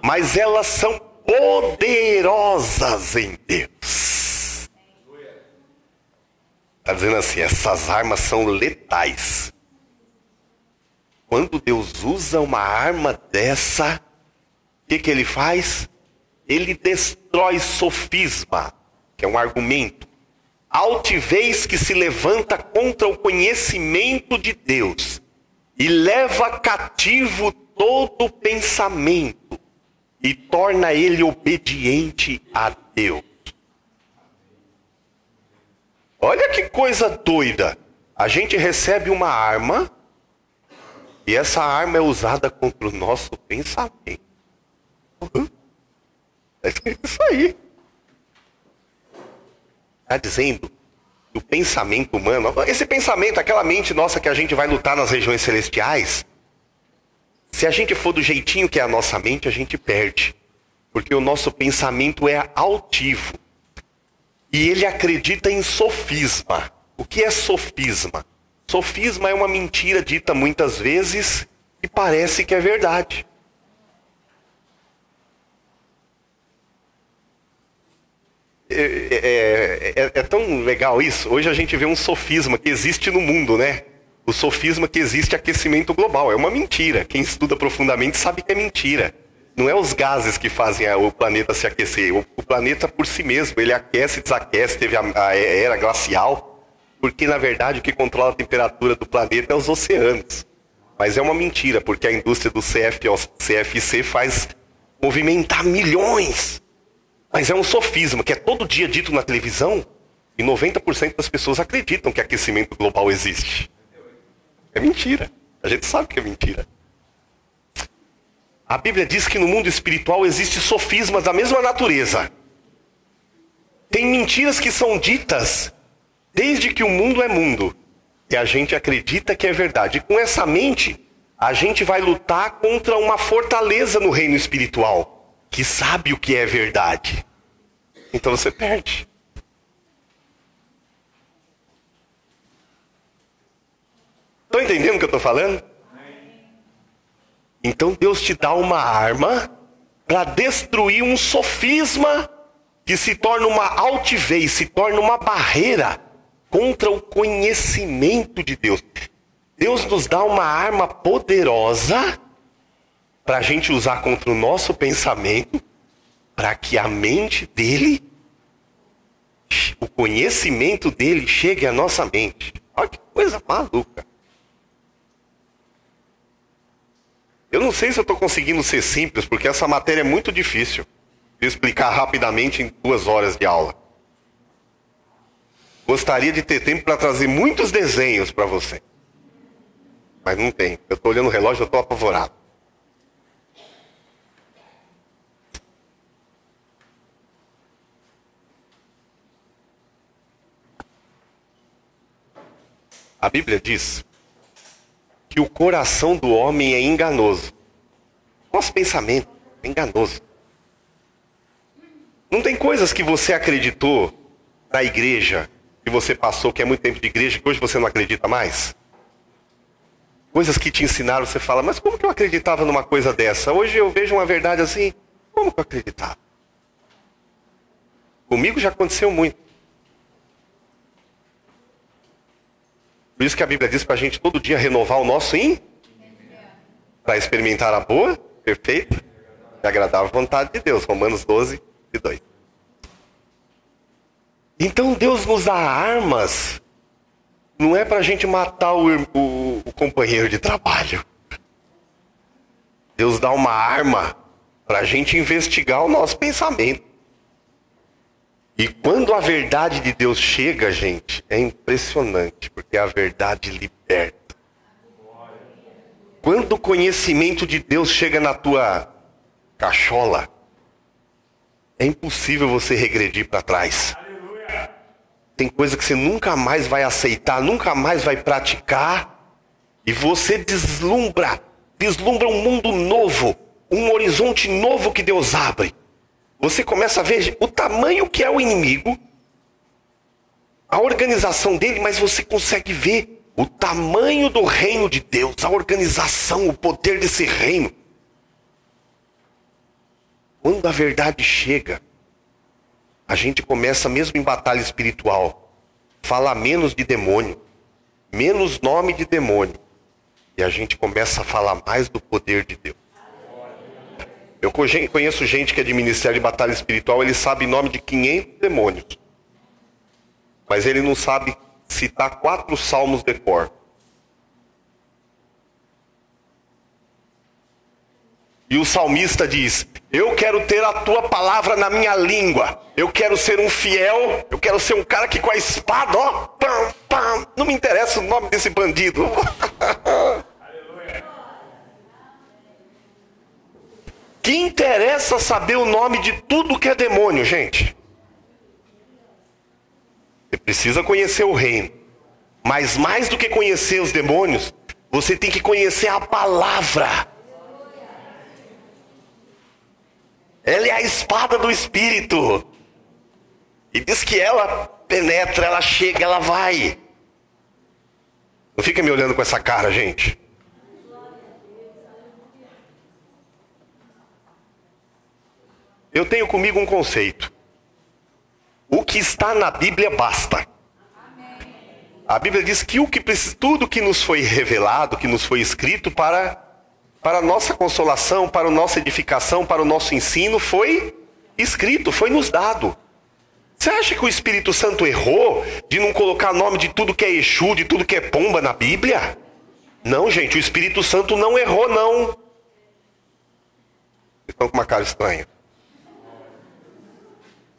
Speaker 1: Mas elas são poderosas em Deus. Está dizendo assim, essas armas são letais. Quando Deus usa uma arma dessa, o que ele faz? Ele destrói sofisma, que é um argumento, altivez que se levanta contra o conhecimento de Deus e leva cativo todo pensamento e torna ele obediente a Deus. Olha que coisa doida. A gente recebe uma arma e essa arma é usada contra o nosso pensamento. Está escrito isso aí. Está dizendo que o pensamento humano, esse pensamento, aquela mente nossa que a gente vai lutar nas regiões celestiais, se a gente for do jeitinho que é a nossa mente, a gente perde. Porque o nosso pensamento é altivo. E ele acredita em sofisma. O que é sofisma? Sofisma é uma mentira dita muitas vezes e parece que é verdade. É tão legal isso. Hoje a gente vê um sofisma que existe no mundo, né? O sofisma que existe aquecimento global. É uma mentira. Quem estuda profundamente sabe que é mentira. Não é os gases que fazem o planeta se aquecer. O planeta por si mesmo, ele aquece e desaquece. Teve a era glacial. Porque, na verdade, o que controla a temperatura do planeta é os oceanos. Mas é uma mentira, porque a indústria do CFC faz movimentar milhões. Mas é um sofisma, que é todo dia dito na televisão, e 90% das pessoas acreditam que aquecimento global existe. É mentira. A gente sabe que é mentira. A Bíblia diz que no mundo espiritual existem sofismas da mesma natureza. Tem mentiras que são ditas desde que o mundo é mundo. E a gente acredita que é verdade. E com essa mente, a gente vai lutar contra uma fortaleza no reino espiritual, que sabe o que é verdade. Então você perde. Estão entendendo o que eu estou falando? Então Deus te dá uma arma para destruir um sofisma que se torna uma altivez, se torna uma barreira contra o conhecimento de Deus. Deus nos dá uma arma poderosa para a gente usar contra o nosso pensamento, para que a mente dele, o conhecimento dele chegue à nossa mente. Olha que coisa maluca. Eu não sei se eu estou conseguindo ser simples, porque essa matéria é muito difícil de explicar rapidamente em 2 horas de aula. Gostaria de ter tempo para trazer muitos desenhos para você. Mas não tem. Eu estou olhando o relógio e estou apavorado. A Bíblia diz que o coração do homem é enganoso. Nosso pensamento é enganoso. Não tem coisas que você acreditou na igreja, que você passou, que é muito tempo de igreja, que hoje você não acredita mais? Coisas que te ensinaram, você fala, mas como que eu acreditava numa coisa dessa? Hoje eu vejo uma verdade assim, como que eu acreditava? Comigo já aconteceu muito. Por isso que a Bíblia diz para a gente todo dia renovar o nosso para experimentar a boa, perfeita e agradável vontade de Deus. Romanos 12:2. Então Deus nos dá armas, não é para a gente matar o companheiro de trabalho. Deus dá uma arma para a gente investigar o nosso pensamento. E quando a verdade de Deus chega, gente, é impressionante, porque a verdade liberta. Quando o conhecimento de Deus chega na tua cachola, é impossível você regredir para trás. Tem coisa que você nunca mais vai aceitar, nunca mais vai praticar, e você vislumbra um mundo novo, um horizonte novo que Deus abre. Você começa a ver o tamanho que é o inimigo, a organização dele, mas você consegue ver o tamanho do reino de Deus, a organização, o poder desse reino. Quando a verdade chega, a gente começa, mesmo em batalha espiritual, falar menos de demônio, menos nome de demônio, e a gente começa a falar mais do poder de Deus. Eu conheço gente que é de ministério de batalha espiritual, ele sabe nome de 500 demônios. mas ele não sabe citar 4 salmos de cor. E o salmista diz: eu quero ter a tua palavra na minha língua. Eu quero ser um fiel. Eu quero ser um cara que com a espada, ó, pam, pam. Não me interessa o nome desse bandido. Que interessa saber o nome de tudo que é demônio, gente? Você precisa conhecer o reino. Mas mais do que conhecer os demônios, você tem que conhecer a palavra. Ela é a espada do Espírito. E diz que ela penetra, ela chega, ela vai. Não fica me olhando com essa cara, gente. Eu tenho comigo um conceito. O que está na Bíblia basta. A Bíblia diz que tudo que nos foi revelado, que nos foi escrito para a nossa consolação, para a nossa edificação, para o nosso ensino, foi escrito, foi nos dado. Você acha que o Espírito Santo errou de não colocar nome de tudo que é Exu, de tudo que é pomba na Bíblia? Não, gente, o Espírito Santo não errou, não. Vocês estão com uma cara estranha.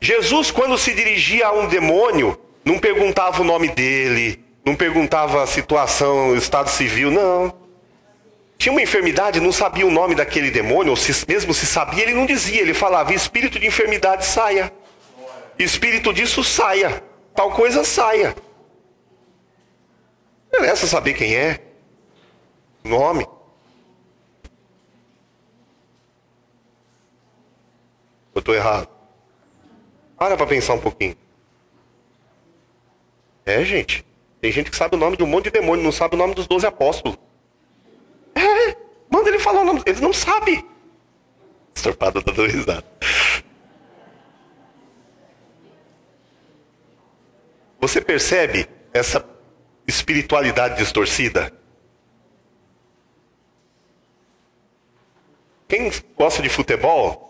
Speaker 1: Jesus, quando se dirigia a um demônio, não perguntava o nome dele, não perguntava a situação, o estado civil, não. Tinha uma enfermidade, não sabia o nome daquele demônio, ou mesmo se sabia, ele não dizia, ele falava: espírito de enfermidade, saia. Espírito disso, saia. Tal coisa, saia. Não interessa saber quem é, nome. Eu estou errado. Para pensar um pouquinho. Gente. Tem gente que sabe o nome de um monte de demônio, não sabe o nome dos 12 apóstolos. Manda ele falar o nome. Ele não sabe. Estorpada tá dando risada. Você percebe essa espiritualidade distorcida? Quem gosta de futebol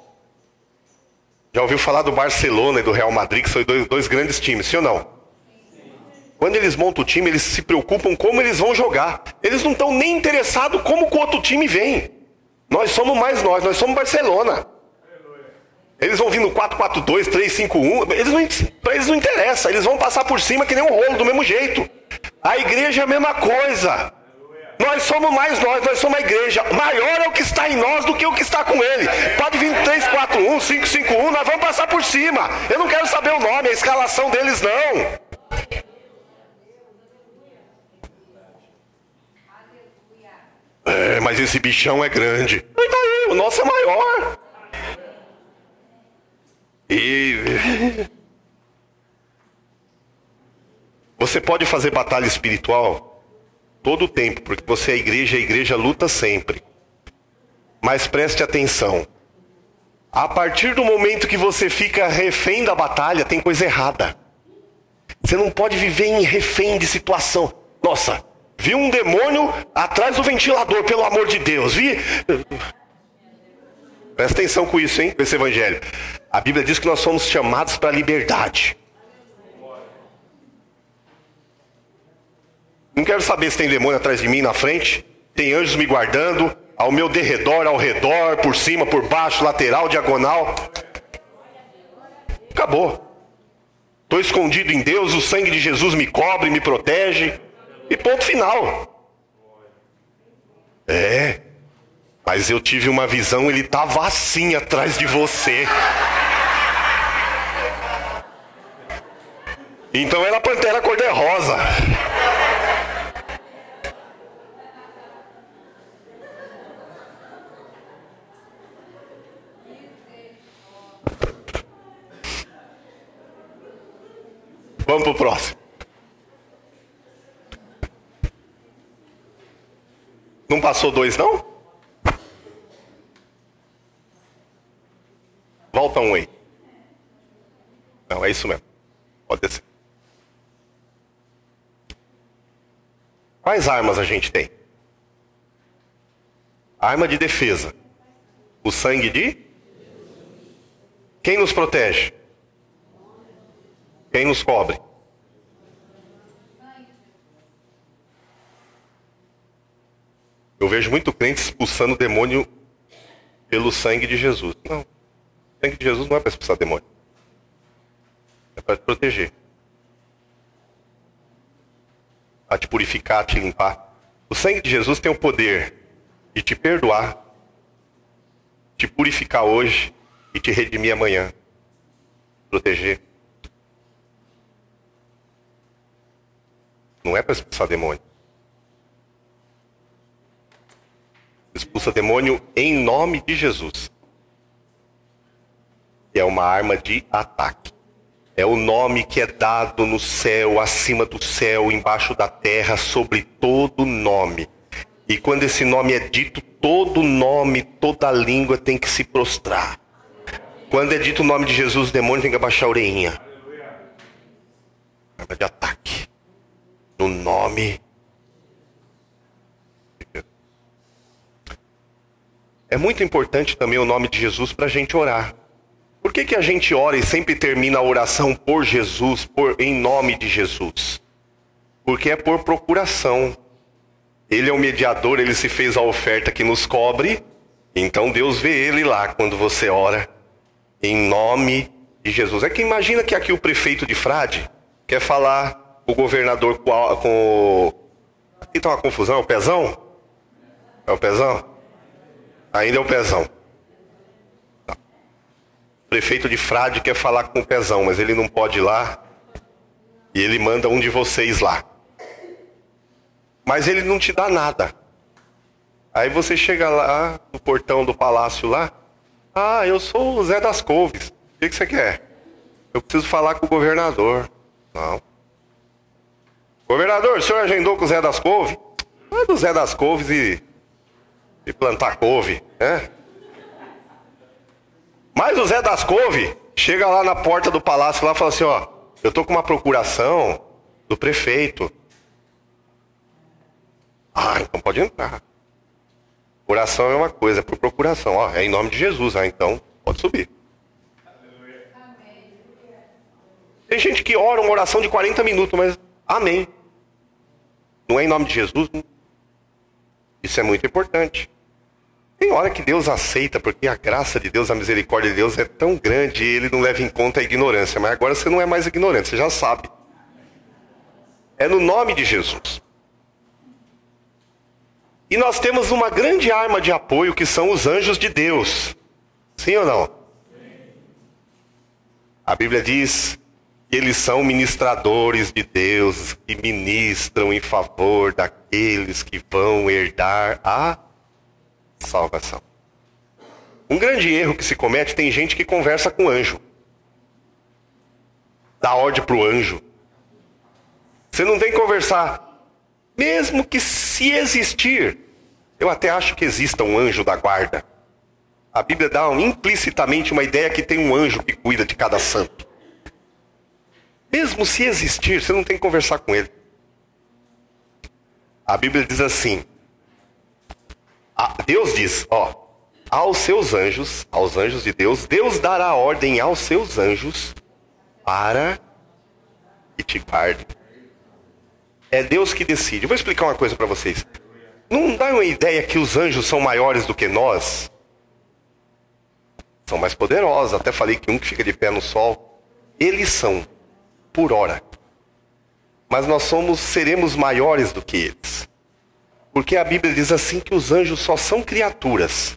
Speaker 1: já ouviu falar do Barcelona e do Real Madrid, que são dois grandes times, sim ou não? Quando eles montam o time, eles se preocupam como eles vão jogar. Eles não estão nem interessados como o outro time vem. Nós somos mais nós somos Barcelona. Eles vão vir no 4-4-2, 3-5-1, para eles não interessa, eles vão passar por cima que nem um rolo, do mesmo jeito. A igreja é a mesma coisa. Nós somos mais nós somos a igreja. Maior é o que está em nós do que o que está com ele. Pode vir 3-4-1, 5-5-1, nós vamos passar por cima. Eu não quero saber o nome, a escalação deles não. Mas esse bichão é grande. E daí, o nosso é maior. Você pode fazer batalha espiritual todo o tempo, porque você é igreja, a igreja luta sempre. Mas preste atenção. A partir do momento que você fica refém da batalha, tem coisa errada. Você não pode viver em refém de situação. Nossa, vi um demônio atrás do ventilador, pelo amor de Deus. Presta atenção com isso, hein? Com esse evangelho. A Bíblia diz que nós somos chamados para a liberdade. Não quero saber se tem demônio atrás de mim, na frente. Tem anjos me guardando. Ao meu derredor, ao redor, por cima, por baixo, lateral, diagonal. Acabou. Estou escondido em Deus, o sangue de Jesus me cobre, me protege. E ponto final. Mas eu tive uma visão, ele estava assim atrás de você. Então era a pantera cor-de-rosa. Vamos pro próximo. Não passou 2, não? Volta um aí. Não, é isso mesmo. Pode descer. Quais armas a gente tem? Arma de defesa. O sangue de? Quem nos protege? Quem nos cobre? Eu vejo muito crente expulsando demônio pelo sangue de Jesus. Não. O sangue de Jesus não é para expulsar demônio. É para te proteger. Para te purificar, te limpar. O sangue de Jesus tem o poder de te perdoar, te purificar hoje e te redimir amanhã. Proteger. Não é para expulsar demônio. Expulsa demônio em nome de Jesus. É uma arma de ataque. É o nome que é dado no céu, acima do céu, embaixo da terra, sobre todo nome. E quando esse nome é dito, todo nome, toda língua tem que se prostrar. Quando é dito o nome de Jesus, o demônio tem que abaixar a orelhinha. Arma de ataque. No nome de Jesus. É muito importante também o nome de Jesus para a gente orar. Por que a gente ora e sempre termina a oração por Jesus, em nome de Jesus? Porque é por procuração. Ele é o mediador, ele se fez a oferta que nos cobre, então Deus vê ele lá quando você ora em nome de Jesus. É que imagina que aqui o prefeito de Frade quer falar com o governador com... Aqui tá uma confusão, é o Pezão? É o Pezão? Ainda é o Pezão. Tá. O prefeito de Frade quer falar com o Pezão, mas ele não pode ir lá. E ele manda um de vocês lá. Mas ele não te dá nada. Aí você chega lá no portão do palácio lá. Ah, eu sou o Zé das Couves. O que você quer? Eu preciso falar com o governador. Não. Governador, o senhor agendou com o Zé das Couves? Não é do Zé das Couves e plantar couve, né? Mas o Zé das Couves chega lá na porta do palácio lá e fala assim, ó, eu tô com uma procuração do prefeito. Ah, então pode entrar. Oração é uma coisa, é por procuração. Ó, é em nome de Jesus, então pode subir. Tem gente que ora uma oração de 40 minutos, mas amém. Não é em nome de Jesus? Não. Isso é muito importante. Tem hora que Deus aceita, porque a graça de Deus, a misericórdia de Deus é tão grande e Ele não leva em conta a ignorância. Mas agora você não é mais ignorante, você já sabe. É no nome de Jesus. E nós temos uma grande arma de apoio que são os anjos de Deus. Sim ou não? A Bíblia diz que eles são ministradores de Deus, que ministram em favor daqueles que vão herdar a salvação. Um grande erro que se comete, tem gente que conversa com anjo. Dá ordem para o anjo. Você não tem que conversar. Mesmo que se existir, eu até acho que exista um anjo da guarda. A Bíblia dá implicitamente uma ideia que tem um anjo que cuida de cada santo. Mesmo se existir, você não tem que conversar com ele. A Bíblia diz assim, Deus diz, ó, aos seus anjos, aos anjos de Deus, Deus dará ordem aos seus anjos para que te guardem. É Deus que decide. Eu vou explicar uma coisa para vocês. Não dá uma ideia que os anjos são maiores do que nós? São mais poderosos. Até falei que um que fica de pé no sol. Eles são, por hora. Mas nós seremos maiores do que eles. Porque a Bíblia diz assim que os anjos só são criaturas.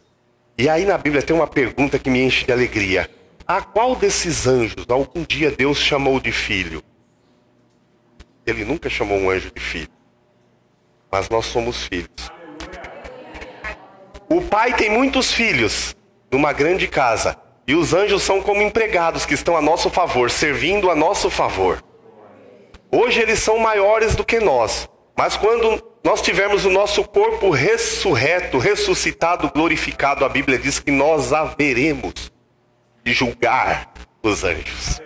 Speaker 1: E aí na Bíblia tem uma pergunta que me enche de alegria. A qual desses anjos algum dia Deus chamou de filho? Ele nunca chamou um anjo de filho. Mas nós somos filhos. O pai tem muitos filhos numa grande casa. E os anjos são como empregados que estão a nosso favor, servindo a nosso favor. Hoje eles são maiores do que nós. Mas quando nós tivermos o nosso corpo ressurreto, ressuscitado, glorificado, a Bíblia diz que nós haveremos de julgar os anjos.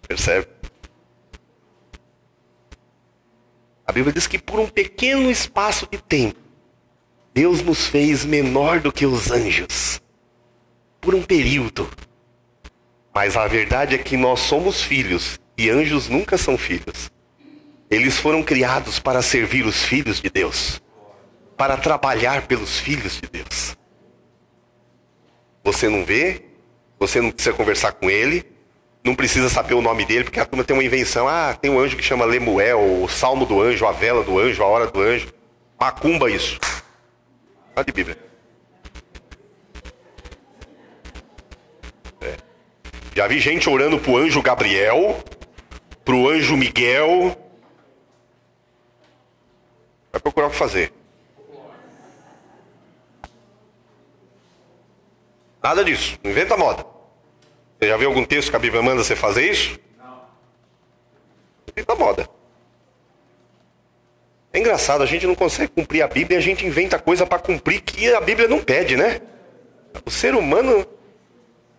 Speaker 1: Percebe? A Bíblia diz que por um pequeno espaço de tempo, Deus nos fez menor do que os anjos. Por um período. Mas a verdade é que nós somos filhos, e anjos nunca são filhos. Eles foram criados para servir os filhos de Deus. para trabalhar pelos filhos de Deus. Você não vê, você não precisa conversar com ele, não precisa saber o nome dele, porque a turma tem uma invenção. Ah, tem um anjo que chama Lemuel, o salmo do anjo, a vela do anjo, a hora do anjo. Macumba isso. Olha de Bíblia. Já vi gente orando pro anjo Gabriel, pro anjo Miguel. Vai procurar o que fazer. Nada disso, não inventa moda. Você já viu algum texto que a Bíblia manda você fazer isso? Não. Inventa moda. É engraçado, a gente não consegue cumprir a Bíblia e a gente inventa coisa para cumprir que a Bíblia não pede, né? O ser humano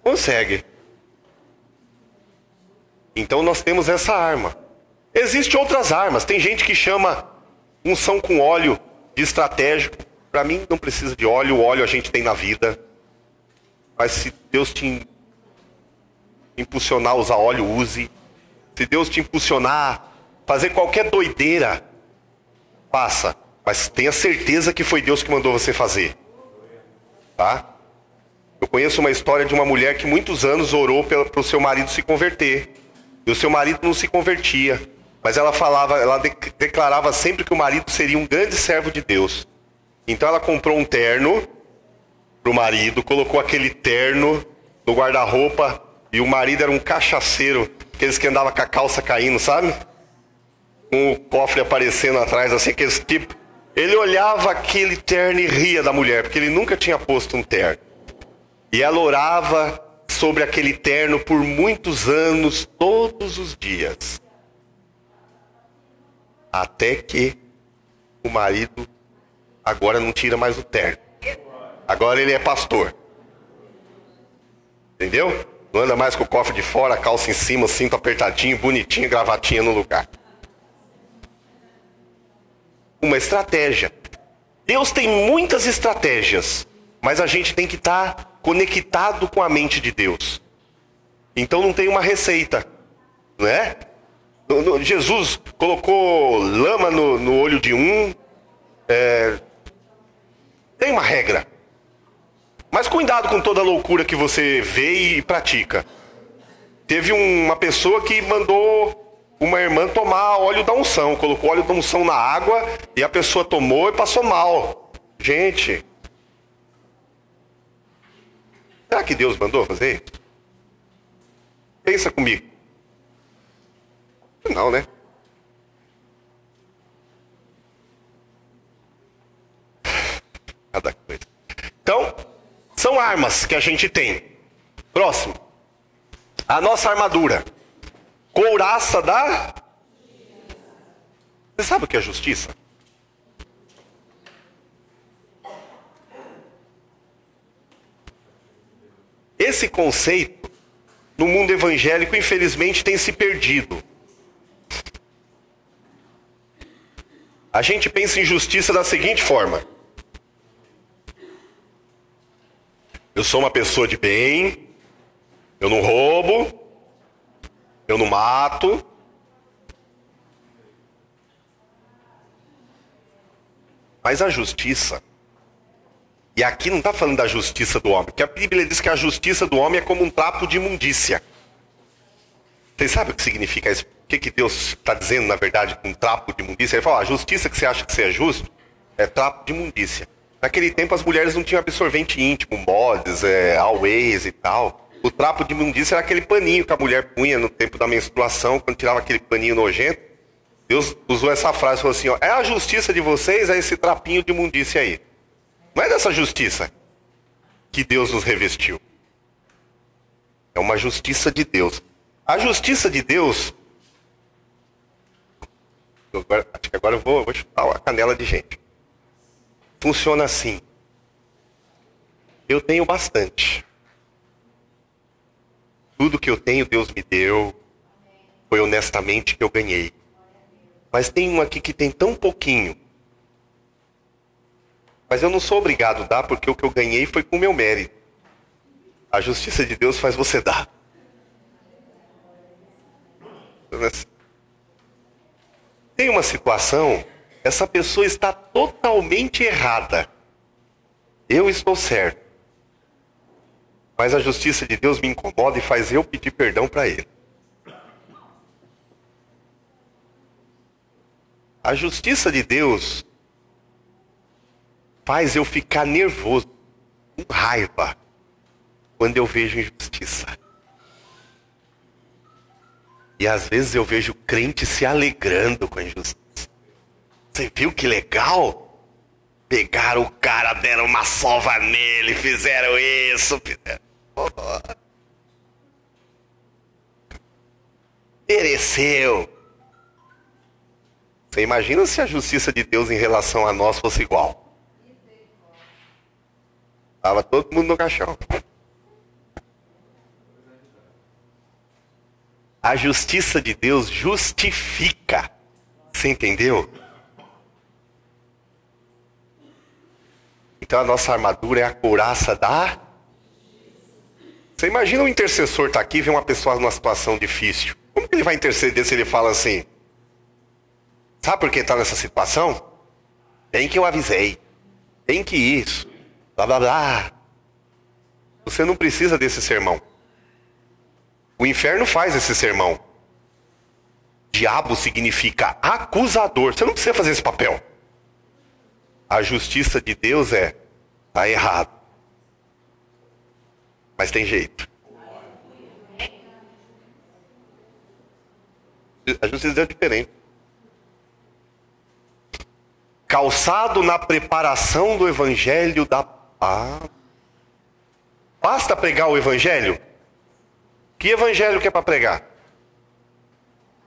Speaker 1: consegue. Então nós temos essa arma. Existem outras armas. Tem gente que chama unção com óleo de estratégico. Para mim não precisa de óleo. O óleo a gente tem na vida. Mas se Deus te impulsionar a usar óleo, use. Se Deus te impulsionar a fazer qualquer doideira, faça. Mas tenha certeza que foi Deus que mandou você fazer. Tá? Eu conheço uma história de uma mulher que muitos anos orou para o seu marido se converter. E o seu marido não se convertia. Mas ela falava, ela declarava sempre que o marido seria um grande servo de Deus. Então ela comprou um terno pro marido, colocou aquele terno no guarda-roupa, e o marido era um cachaceiro, aqueles que andavam com a calça caindo, sabe? Com o cofre aparecendo atrás, assim, aqueles tipo. Ele olhava aquele terno e ria da mulher, porque ele nunca tinha posto um terno. E ela orava sobre aquele terno por muitos anos, todos os dias. Até que o marido agora não tira mais o terno. Agora ele é pastor. Entendeu? Não anda mais com o cofre de fora, a calça em cima, cinto apertadinho, bonitinho, gravatinha no lugar. Uma estratégia. Deus tem muitas estratégias, mas a gente tem que estar conectado com a mente de Deus. Então não tem uma receita, não é? Jesus colocou lama no olho de um. Tem uma regra. Mas cuidado com toda a loucura que você vê e pratica. Teve uma pessoa que mandou uma irmã tomar óleo da unção. Colocou óleo da unção na água e a pessoa tomou e passou mal. Gente, será que Deus mandou fazer isso? Pensa comigo. Não, né? Cada coisa. Então, são armas que a gente tem. Próximo. A nossa armadura. Couraça da... Você sabe o que é justiça? Esse conceito, no mundo evangélico, infelizmente, tem se perdido. A gente pensa em justiça da seguinte forma. Eu sou uma pessoa de bem, eu não roubo, eu não mato. Mas a justiça, e aqui não está falando da justiça do homem, porque a Bíblia diz que a justiça do homem é como um trapo de imundícia. Vocês sabem o que significa isso? O que Deus está dizendo, na verdade, com um trapo de imundícia? Ele fala, a justiça que você acha que você é justo é trapo de imundícia. Naquele tempo as mulheres não tinham absorvente íntimo, mods, always e tal. O trapo de imundícia era aquele paninho que a mulher punha no tempo da menstruação, quando tirava aquele paninho nojento. Deus usou essa frase e falou assim, ó, é a justiça de vocês, é esse trapinho de imundícia aí. Não é dessa justiça que Deus nos revestiu. É uma justiça de Deus. A justiça de Deus... acho que agora eu vou chutar a canela de gente. Funciona assim. Eu tenho bastante. Tudo que eu tenho, Deus me deu. Foi honestamente que eu ganhei. Mas tem um aqui que tem tão pouquinho. Mas eu não sou obrigado a dar, porque o que eu ganhei foi com o meu mérito. A justiça de Deus faz você dar. Tem uma situação essa pessoa está totalmente errada. Eu estou certo. Mas a justiça de Deus me incomoda e faz eu pedir perdão para ele. A justiça de Deus faz eu ficar nervoso, com raiva, quando eu vejo injustiça. E às vezes eu vejo crente se alegrando com a injustiça. Você viu que legal? Pegaram o cara, deram uma sova nele, fizeram isso, fizeram... Mereceu. Você imagina se a justiça de Deus em relação a nós fosse igual? Estava todo mundo no caixão. A justiça de Deus justifica. Você entendeu? Então a nossa armadura é a couraça da... Você imagina um intercessor estar aqui e ver uma pessoa numa situação difícil. Como que ele vai interceder se ele fala assim? Sabe por que está nessa situação? Bem que eu avisei. Bem que isso. Blá blá blá. Você não precisa desse sermão. O inferno faz esse sermão. Diabo significa acusador. Você não precisa fazer esse papel. A justiça de Deus é: tá errado. Mas tem jeito. A justiça de Deus é diferente. Calçado na preparação do evangelho da paz. Basta pregar o evangelho? Que evangelho que é para pregar?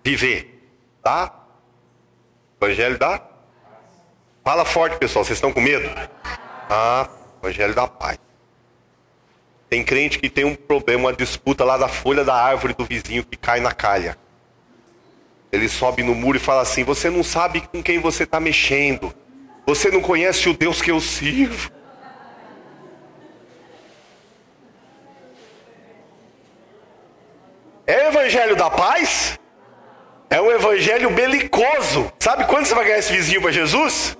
Speaker 1: Viver, tá? Evangelho da... Fala forte, pessoal, vocês estão com medo? Evangelho da paz. Tem crente que tem um problema, uma disputa lá da folha da árvore do vizinho que cai na calha. Ele sobe no muro e fala assim: você não sabe com quem você está mexendo. Você não conhece o Deus que eu sirvo. É o evangelho da paz? É um evangelho belicoso. Sabe quando você vai ganhar esse vizinho para Jesus?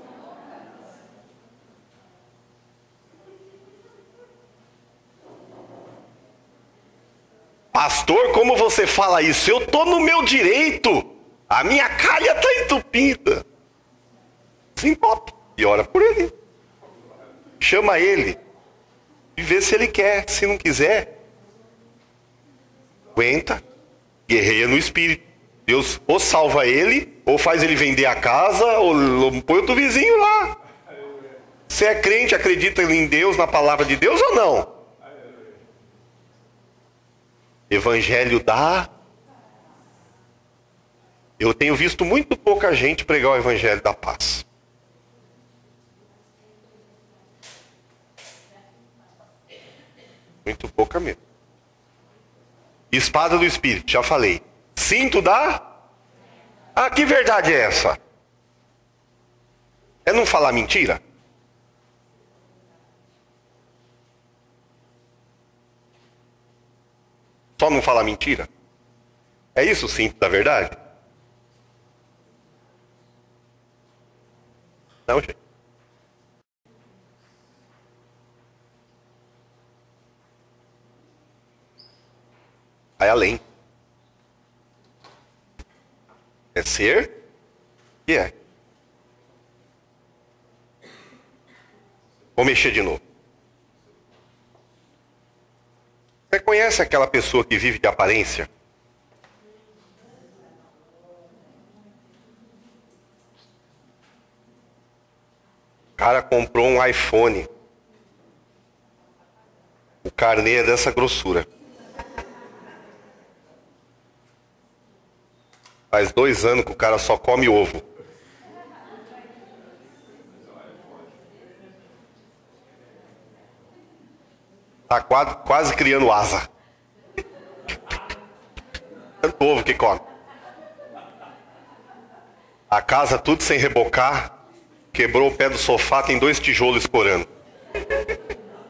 Speaker 1: Pastor, como você fala isso? Eu estou no meu direito. A minha calha está entupida. Se entope e ora por ele. Chama ele e vê se ele quer. Se não quiser, aguenta, guerreia no espírito. Deus ou salva ele, ou faz ele vender a casa, ou põe outro vizinho lá. Você é crente, acredita em Deus, na palavra de Deus ou não? Evangelho da... Eu tenho visto muito pouca gente pregar o evangelho da paz. Muito pouca mesmo. Espada do Espírito, já falei. Cinto da... que verdade é essa? É não falar mentira? Só não falar mentira? É isso o cinto da verdade? Não, gente. Vai além. É ser que é. Vou mexer de novo. Você conhece aquela pessoa que vive de aparência? O cara comprou um iPhone. O carnê é dessa grossura. Faz 2 anos que o cara só come ovo. Tá quase criando asa. Tanto ovo que come. A casa tudo sem rebocar. Quebrou o pé do sofá, tem 2 tijolos escorando.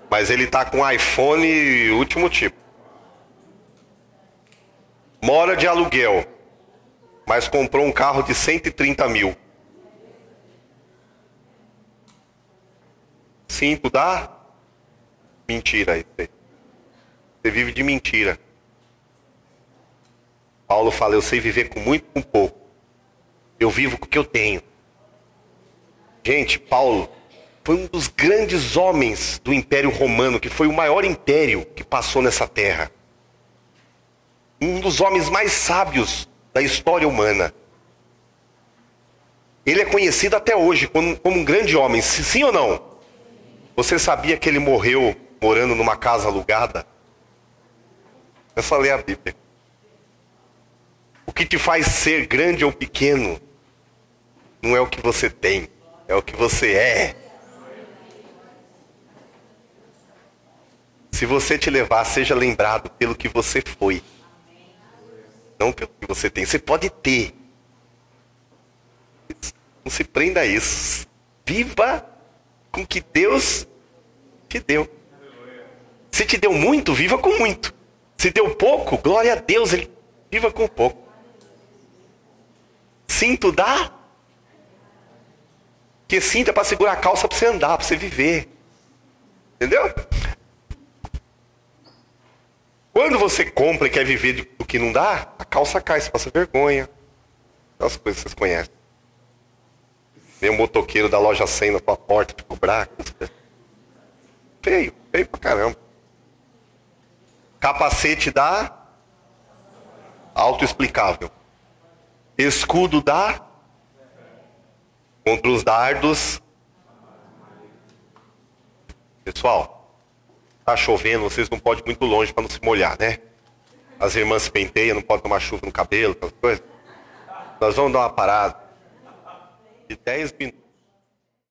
Speaker 1: Mas ele tá com iPhone último tipo. Mora de aluguel. Mas comprou um carro de 130 mil. cinto da mentira. Você vive de mentira. Paulo fala, eu sei viver com muito, com pouco. Eu vivo com o que eu tenho. Gente, Paulo foi um dos grandes homens do Império Romano, que foi o maior império que passou nessa terra. Um dos homens mais sábios da história humana. Ele é conhecido até hoje como um grande homem, sim ou não? Você sabia que ele morreu morando numa casa alugada? É só ler a Bíblia. O que te faz ser grande ou pequeno não é o que você tem, é o que você é. Se você te levar, seja lembrado pelo que você foi, não pelo que você tem. Você pode ter. Não se prenda a isso. Viva com o que Deus te deu. Se te deu muito, viva com muito. Se deu pouco, glória a Deus, viva com pouco. Cinto dá? Porque cinto é para segurar a calça para você andar, para você viver. Entendeu? Quando você compra e quer viver do que não dá, a calça cai, você passa vergonha. Aquelas coisas que vocês conhecem. Vem um motoqueiro da loja 100 na tua porta te cobrar. Feio, feio pra caramba. Capacete dá autoexplicável. Escudo dá contra os dardos. Pessoal, tá chovendo, vocês não podem ir muito longe para não se molhar, né? As irmãs se penteiam, não pode tomar chuva no cabelo, aquelas coisas. Nós vamos dar uma parada de 10 minutos.